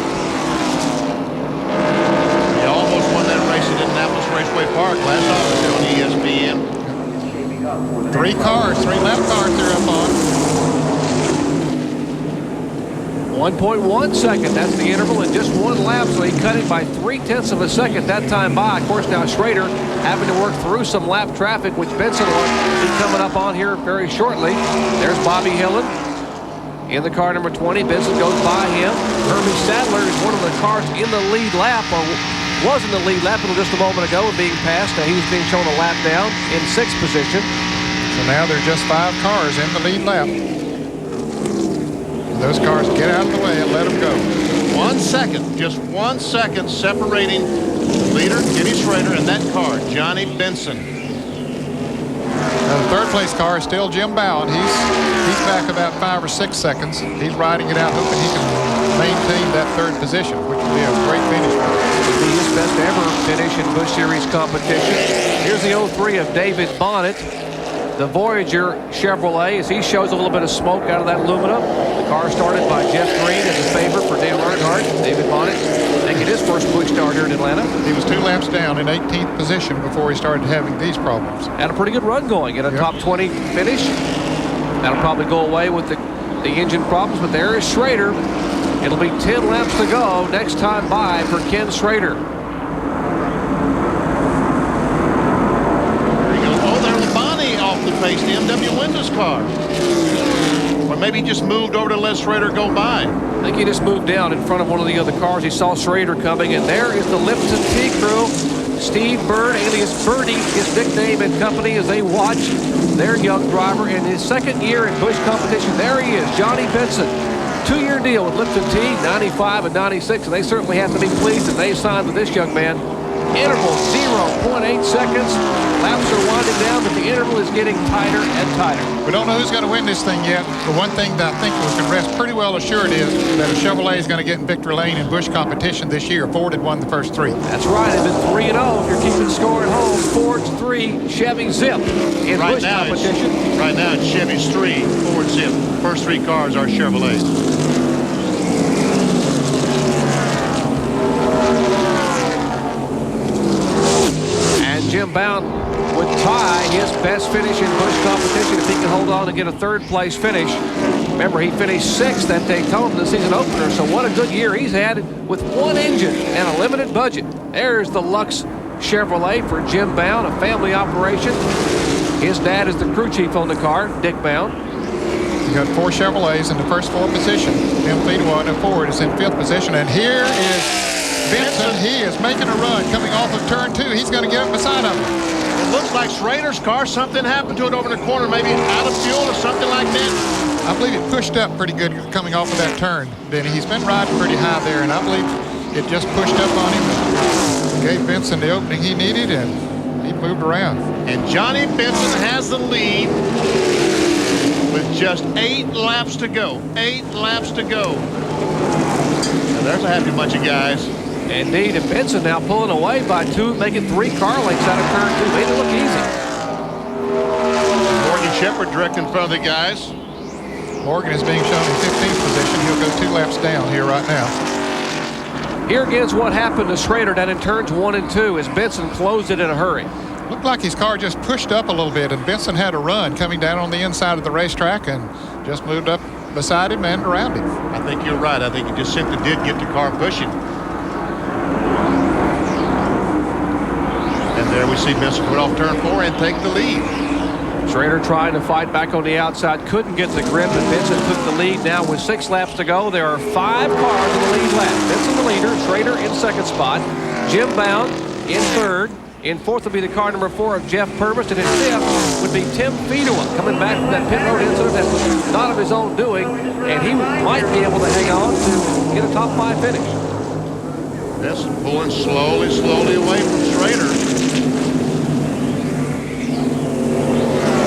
Speaker 8: He almost won that race at Indianapolis Raceway Park last August on ESPN.
Speaker 7: 3 cars, 3 lap cars they're up on.
Speaker 1: 1.1 second, that's the interval in just 1 lap, so he cut it by 0.3 of a second that time by. Of course, now Schrader having to work through some lap traffic, which Benson will be coming up on here very shortly. There's Bobby Hillen in the car number 20. Benson goes by him. Herbie Sadler is one of the cars in the lead lap, or was in the lead lap until just a moment ago and being passed. Now he's being shown a lap down in 6th position.
Speaker 7: So now there's just 5 cars in the lead lap. Those cars get out of the way and let them go.
Speaker 8: 1 second, just 1 second separating the leader, Kenny Schrader, and that car, Johnny Benson.
Speaker 7: Now the 3rd place car is still Jim Bowen. He's back about 5 or 6 seconds. He's riding it out, hoping he can maintain that 3rd position, which would be a great finish for him.
Speaker 1: It would be his best ever finish in Busch Series competition. Here's the 03 of David Bonnet, the Voyager Chevrolet, as he shows a little bit of smoke out of that aluminum. The car started by Jeff Green as a favor for Dale Earnhardt. David Bonnet making his first Busch start here in Atlanta.
Speaker 7: He was 2 laps down in 18th position before he started having these problems.
Speaker 1: Had a pretty good run going at a top 20 finish. That'll probably go away with the engine problems, but there is Schrader. It'll be 10 laps to go next time by for Ken Schrader.
Speaker 8: The pace, the MW Windows car. Or maybe he just moved over to let Schrader go by.
Speaker 1: I think he just moved down in front of one of the other cars. He saw Schrader coming, and there is the Lipton T crew. Steve Bird, alias Birdie, his nickname and company, as they watch their young driver in his 2nd year in Busch competition. There he is, Johnny Benson. 2-year deal with Lipton T, 95 and 96, and they certainly have to be pleased that they've signed with this young man. Interval 0.8 seconds. Laps are winding down, but the interval is getting tighter and tighter.
Speaker 7: We don't know who's going to win this thing yet. The one thing that I think we can rest pretty well assured is that a Chevrolet is going to get in victory lane in Busch competition this year. Ford had won the first 3.
Speaker 1: That's right. They've been 3-0. If you're keeping score at home, Ford's 3, Chevy zip in Busch competition.
Speaker 8: Right now it's Chevy's 3, Ford zip. First 3 cars are Chevrolets.
Speaker 1: Jim Bowen would tie his best finish in Busch competition if he can hold on to get a 3rd place finish. Remember, he finished 6th at Daytona, the season opener, so what a good year he's had with 1 engine and a limited budget. There's the Lux Chevrolet for Jim Bowen, a family operation. His dad is the crew chief on the car, Dick Bowen.
Speaker 7: You got 4 Chevrolets in the first 4 positions. Jim Thiedewa and Ford is in 5th position, and here is Benson. He is making a run coming off of turn 2. He's going to get up beside him.
Speaker 8: It looks like Schrader's car, something happened to it over in the corner, maybe out of fuel or something like that.
Speaker 7: I believe it pushed up pretty good coming off of that turn, Benny. He's been riding pretty high there, and I believe it just pushed up on him. Gave Benson the opening he needed, and he moved around.
Speaker 8: And Johnny Benson has the lead with just 8 laps to go. 8 laps to go. there's a happy bunch of guys.
Speaker 1: Indeed, and Benson now pulling away by 2, making 3 car lengths out of turn 2. Made it look easy.
Speaker 8: Morgan Shepherd direct in front of the guys.
Speaker 7: Morgan is being shown in 15th position. He'll go 2 laps down here right now.
Speaker 1: Here again is what happened to Schrader down in turns 1 and 2 as Benson closed it in a hurry.
Speaker 7: Looked like his car just pushed up a little bit, and Benson had a run coming down on the inside of the racetrack and just moved up beside him and around him.
Speaker 8: I think you're right. I think he just simply did get the car pushing. And there we see Benson put off turn 4 and take the lead.
Speaker 1: Schrader trying to fight back on the outside, couldn't get the grip, and Benson took the lead. Now with 6 laps to go, there are 5 cars in the lead lap. Benson the leader, Schrader in 2nd spot, Jim Bound in 3rd. In 4th would be the car number 4 of Jeff Purvis, and in 5th would be Tim Fedewa coming back from that pit road incident that was not of his own doing, and he might be able to hang on to get a top 5 finish.
Speaker 8: Benson pulling slowly away from Schrader.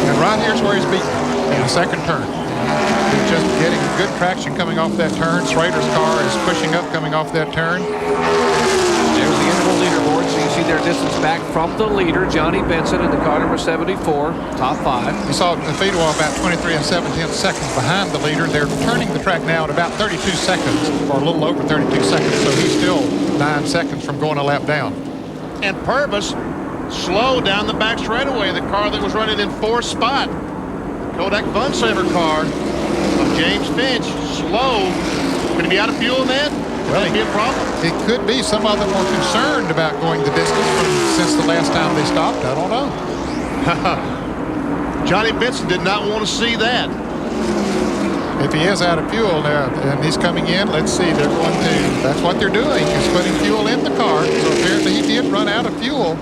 Speaker 7: And right here's where he's beaten in the 2nd turn. He's just getting good traction coming off that turn. Schrader's car is pushing up coming off that turn.
Speaker 1: There's the interval leaderboard, so you see their distance back from the leader, Johnny Benson, in the car number 74, top 5.
Speaker 7: You saw Fedewa about 23 7/10 seconds behind the leader. They're turning the track now at about 32 seconds, or a little over 32 seconds, so he's still 9 seconds from going a lap down.
Speaker 8: And Purvis slow down the back straightaway. The car that was running in 4th spot, Kodak Funsaver car of James Finch, slow. Could he be out of fuel in that? Well, that'd be a problem.
Speaker 7: It could be. Some of them were concerned about going the distance since the last time they stopped. I don't know.
Speaker 8: Johnny Benson did not want to see that.
Speaker 7: If he is out of fuel now and he's coming in, let's see, they're going to, that's what they're doing, is putting fuel in the car. So apparently he did run out of fuel.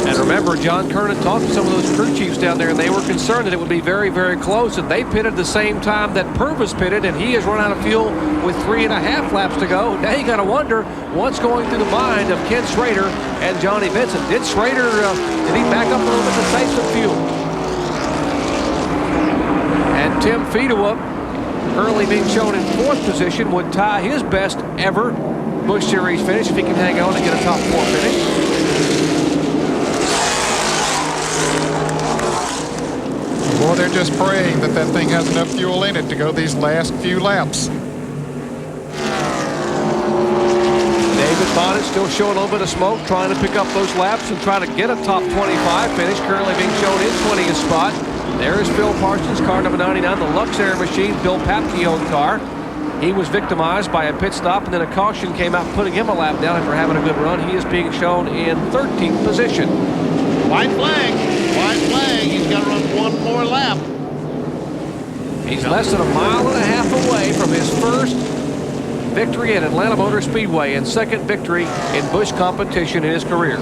Speaker 1: And remember, John Kernan talked to some of those crew chiefs down there, and they were concerned that it would be very, very close. And they pitted the same time that Purvis pitted, and he has run out of fuel with 3.5 laps to go. Now you got to wonder what's going through the mind of Ken Schrader and Johnny Benson. Did Schrader, did he back up a little bit to save some fuel? And Tim Fedewa, currently being shown in 4th position, would tie his best ever Busch Series finish if he can hang on and get a top 4 finish.
Speaker 7: Boy, they're just praying that that thing has enough fuel in it to go these last few laps.
Speaker 1: David Bonnet still showing a little bit of smoke, trying to pick up those laps and try to get a top 25 finish, currently being shown in 20th spot. There is Phil Parsons, car number 99, the Luxair machine, Bill Papke-owned car. He was victimized by a pit stop, and then a caution came out, putting him a lap down after having a good run. He is being shown in 13th position.
Speaker 8: White flag. White flag. He's got to run 1 more lap.
Speaker 1: He's less than 1.5 miles away from his first victory at Atlanta Motor Speedway and 2nd victory in Busch competition in his career.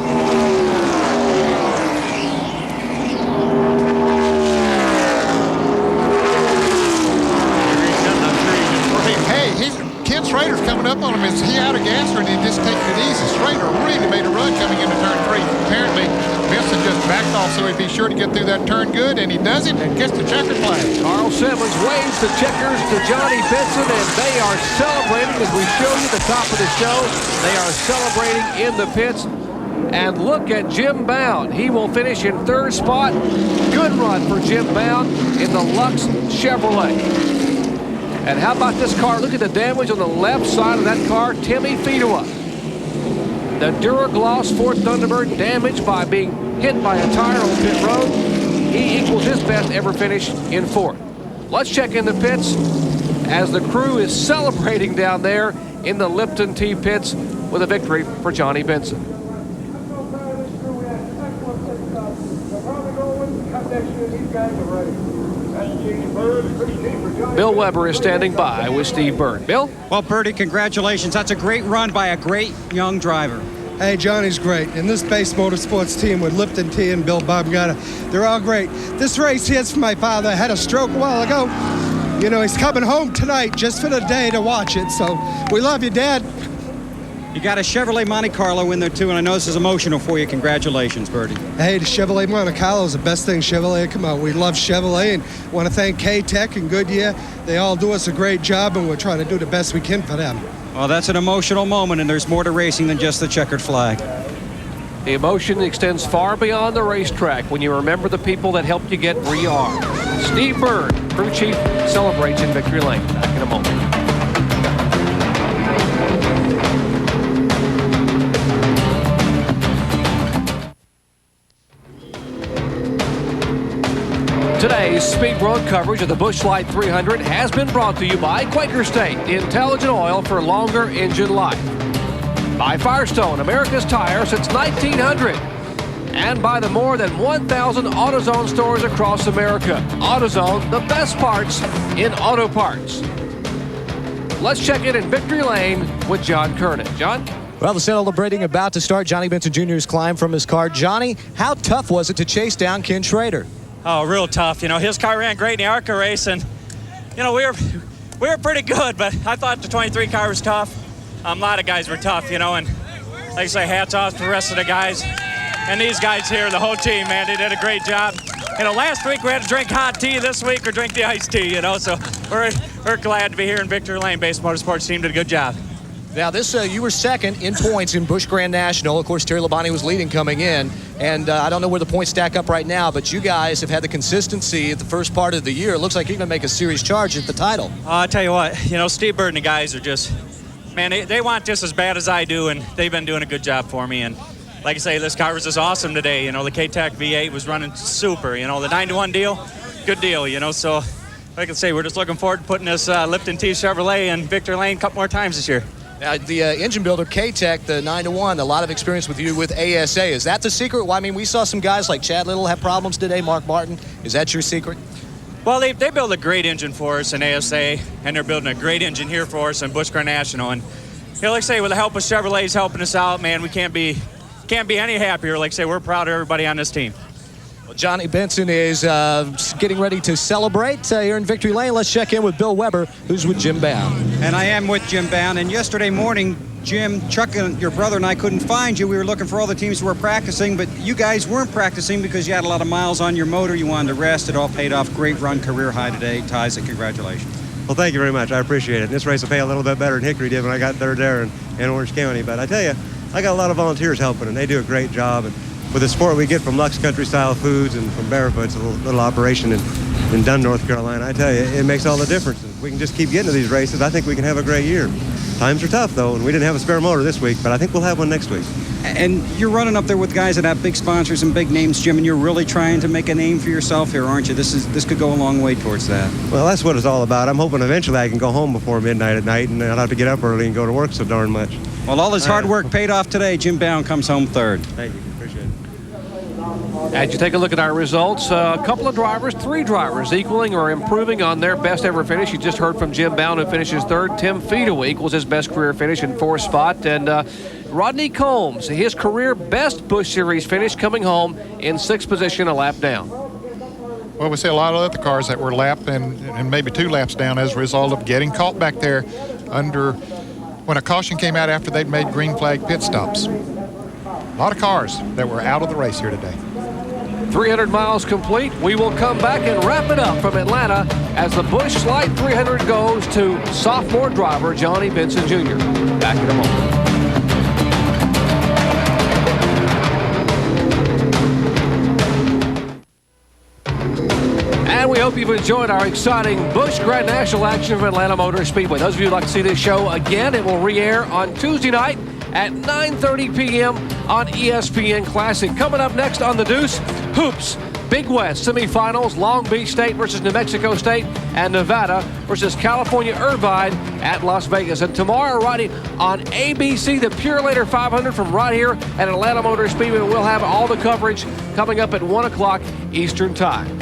Speaker 7: Ken Schrader's coming up on him. Is he out of gas, or did he just take it easy? Schrader really made a run coming into turn 3. Apparently, Benson just backed off so he'd be sure to get through that turn good, and he does it and gets the checkered flag.
Speaker 1: Carl Simmons waves the checkers to Johnny Benson, and they are celebrating as we show you the top of the show. They are celebrating in the pits. And look at Jim Bound. He will finish in 3rd spot. Good run for Jim Bound in the Lux Chevrolet. And how about this car? Look at the damage on the left side of that car. Timmy Fedewa. The Duragloss Ford Thunderbird damaged by being hit by a tire on pit road. He equals his best ever finish in 4th. Let's check in the pits as the crew is celebrating down there in the Lipton T pits with a victory for Johnny Benson. Bill Weber is standing by with Steve Byrne. Bill?
Speaker 5: Well, Purdy, congratulations. That's a great run by a great young driver.
Speaker 14: Hey, Johnny's great. And this Base Motorsports team with Lipton T and Bill Bobgata, they're all great. This race here's for my father. I had a stroke a while ago. You know, he's coming home tonight just for the day to watch it. So we love you, Dad.
Speaker 5: You got a Chevrolet Monte Carlo in there, too, and I know this is emotional for you. Congratulations, Bertie.
Speaker 14: Hey, the Chevrolet Monte Carlo is the best thing Chevrolet come out. We love Chevrolet and want to thank K-Tech and Goodyear. They all do us a great job, and we're trying to do the best we can for them.
Speaker 5: Well, that's an emotional moment, and there's more to racing than just the checkered flag.
Speaker 1: The emotion extends far beyond the racetrack when you remember the people that helped you get where you are. Steve Byrd, crew chief, celebrates in Victory Lane. Back in a moment. Today's Speed Road coverage of the Busch Light 300 has been brought to you by Quaker State, intelligent oil for longer engine life. By Firestone, America's tire since 1900. And by the more than 1,000 AutoZone stores across America. AutoZone, the best parts in auto parts. Let's check in Victory Lane with John Kernan. John?
Speaker 4: Well, the celebrating about to start. Johnny Benson Jr.'s climb from his car. Johnny, how tough was it to chase down Ken Schrader?
Speaker 15: Oh, real tough. You know, his car ran great in the ARCA race, and, you know, we were pretty good, but I thought the 23 car was tough. A lot of guys were tough, you know, and like I say, hats off to the rest of the guys. And these guys here, the whole team, man, they did a great job. You know, last week we had to drink hot tea. This week we're drink the iced tea, you know, so we're glad to be here in Victory Lane. Base Motorsports team did a good job.
Speaker 4: Now, this you were second in points in Busch Grand National. Of course, Terry Labonte was leading coming in. And I don't know where the points stack up right now, but you guys have had the consistency at the first part of the year. It looks like you're going to make a series charge at the title.
Speaker 15: I'll tell you what, you know, Steve Byrd and the guys are just, man, they want this as bad as I do, and they've been doing a good job for me. And like I say, this car was just awesome today. You know, the K-Tech V8 was running super. You know, the 9-to-1 deal, good deal, you know. So, like I say, we're just looking forward to putting this Lipton T Chevrolet in Victory Lane a couple more times this year.
Speaker 4: The engine builder, K-Tech, the 9-to-1, a lot of experience with you with ASA. Is that the secret? Well, I mean, we saw some guys like Chad Little have problems today, Mark Martin. Is that your secret?
Speaker 15: Well, they build a great engine for us in ASA, and they're building a great engine here for us in Busch Grand National. And, you know, like I say, with the help of Chevrolet's helping us out, man, we can't be any happier. Like I say, we're proud of everybody on this team.
Speaker 4: Well, Johnny Benson is getting ready to celebrate here in Victory Lane. Let's check in with Bill Weber, who's with Jim Bound.
Speaker 5: And I am with Jim Bound. And yesterday morning, Jim, Chuck, and your brother and I couldn't find you. We were looking for all the teams who were practicing, but you guys weren't practicing because you had a lot of miles on your motor. You wanted to rest. It all paid off. Great run, career high today. Ties it. Congratulations.
Speaker 16: Well, thank you very much. I appreciate it. This race will pay a little bit better than Hickory did when I got third there in Orange County. But I tell you, I got a lot of volunteers helping, and they do a great job. And with the support we get from Lux Country Style Foods and from Barefoot, it's a little operation in Dunn, North Carolina. I tell you, it makes all the difference. If we can just keep getting to these races, I think we can have a great year. Times are tough, though, and we didn't have a spare motor this week, but I think we'll have one next week.
Speaker 5: And you're running up there with guys that have big sponsors and big names, Jim, and you're really trying to make a name for yourself here, aren't you? This could go a long way towards that.
Speaker 16: Well, that's what it's all about. I'm hoping eventually I can go home before midnight at night, and I don't have to get up early and go to work so darn much.
Speaker 5: Well, all his hard work paid off today. Jim Bound comes home third.
Speaker 16: Thank you. Appreciate it.
Speaker 1: As you take a look at our results, a couple of drivers, 3 drivers equaling or improving on their best ever finish. You just heard from Jim Bound, who finishes third. Tim Fedewa equals his best career finish in 4th spot. And Rodney Combs, his career best Busch Series finish, coming home in 6th position, a lap down.
Speaker 7: Well, we see a lot of other cars that were lapped and maybe 2 laps down as a result of getting caught back there when a caution came out after they'd made green flag pit stops. A lot of cars that were out of the race here today.
Speaker 1: 300 miles complete. We will come back and wrap it up from Atlanta as the Busch Light 300 goes to sophomore driver Johnny Benson Jr. Back in a moment. And we hope you've enjoyed our exciting Busch Grand National action from Atlanta Motor Speedway. Those of you who'd like to see this show again, it will re-air on Tuesday night at 9:30 p.m. on ESPN Classic. Coming up next on The Deuce, hoops, Big West semifinals, Long Beach State versus New Mexico State, and Nevada versus California Irvine at Las Vegas. And tomorrow, right on ABC, the Pure Later 500 from right here at Atlanta Motor Speedway. We'll have all the coverage coming up at 1 o'clock Eastern Time.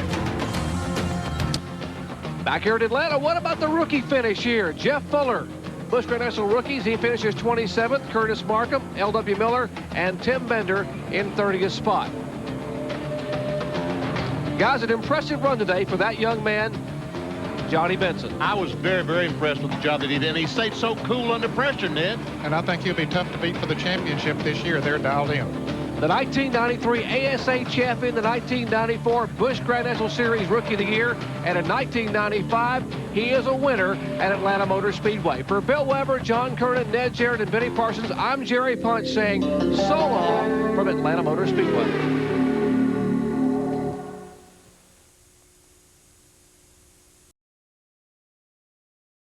Speaker 1: Back here at Atlanta, what about the rookie finish here? Jeff Fuller, Busch Grand National rookies, he finishes 27th. Curtis Markham, L.W. Miller, and Tim Bender in 30th spot. Guys, an impressive run today for that young man, Johnny Benson.
Speaker 8: I was very, very impressed with the job that he did. And he stayed so cool under pressure, Ned.
Speaker 7: And I think he'll be tough to beat for the championship this year. They're dialed in.
Speaker 1: The 1993 ASA champion, the 1994 Busch Grand National Series Rookie of the Year, and in 1995, he is a winner at Atlanta Motor Speedway. For Bill Weber, John Kernan, Ned Jarrett, and Benny Parsons, I'm Jerry Punch saying so long from Atlanta Motor Speedway.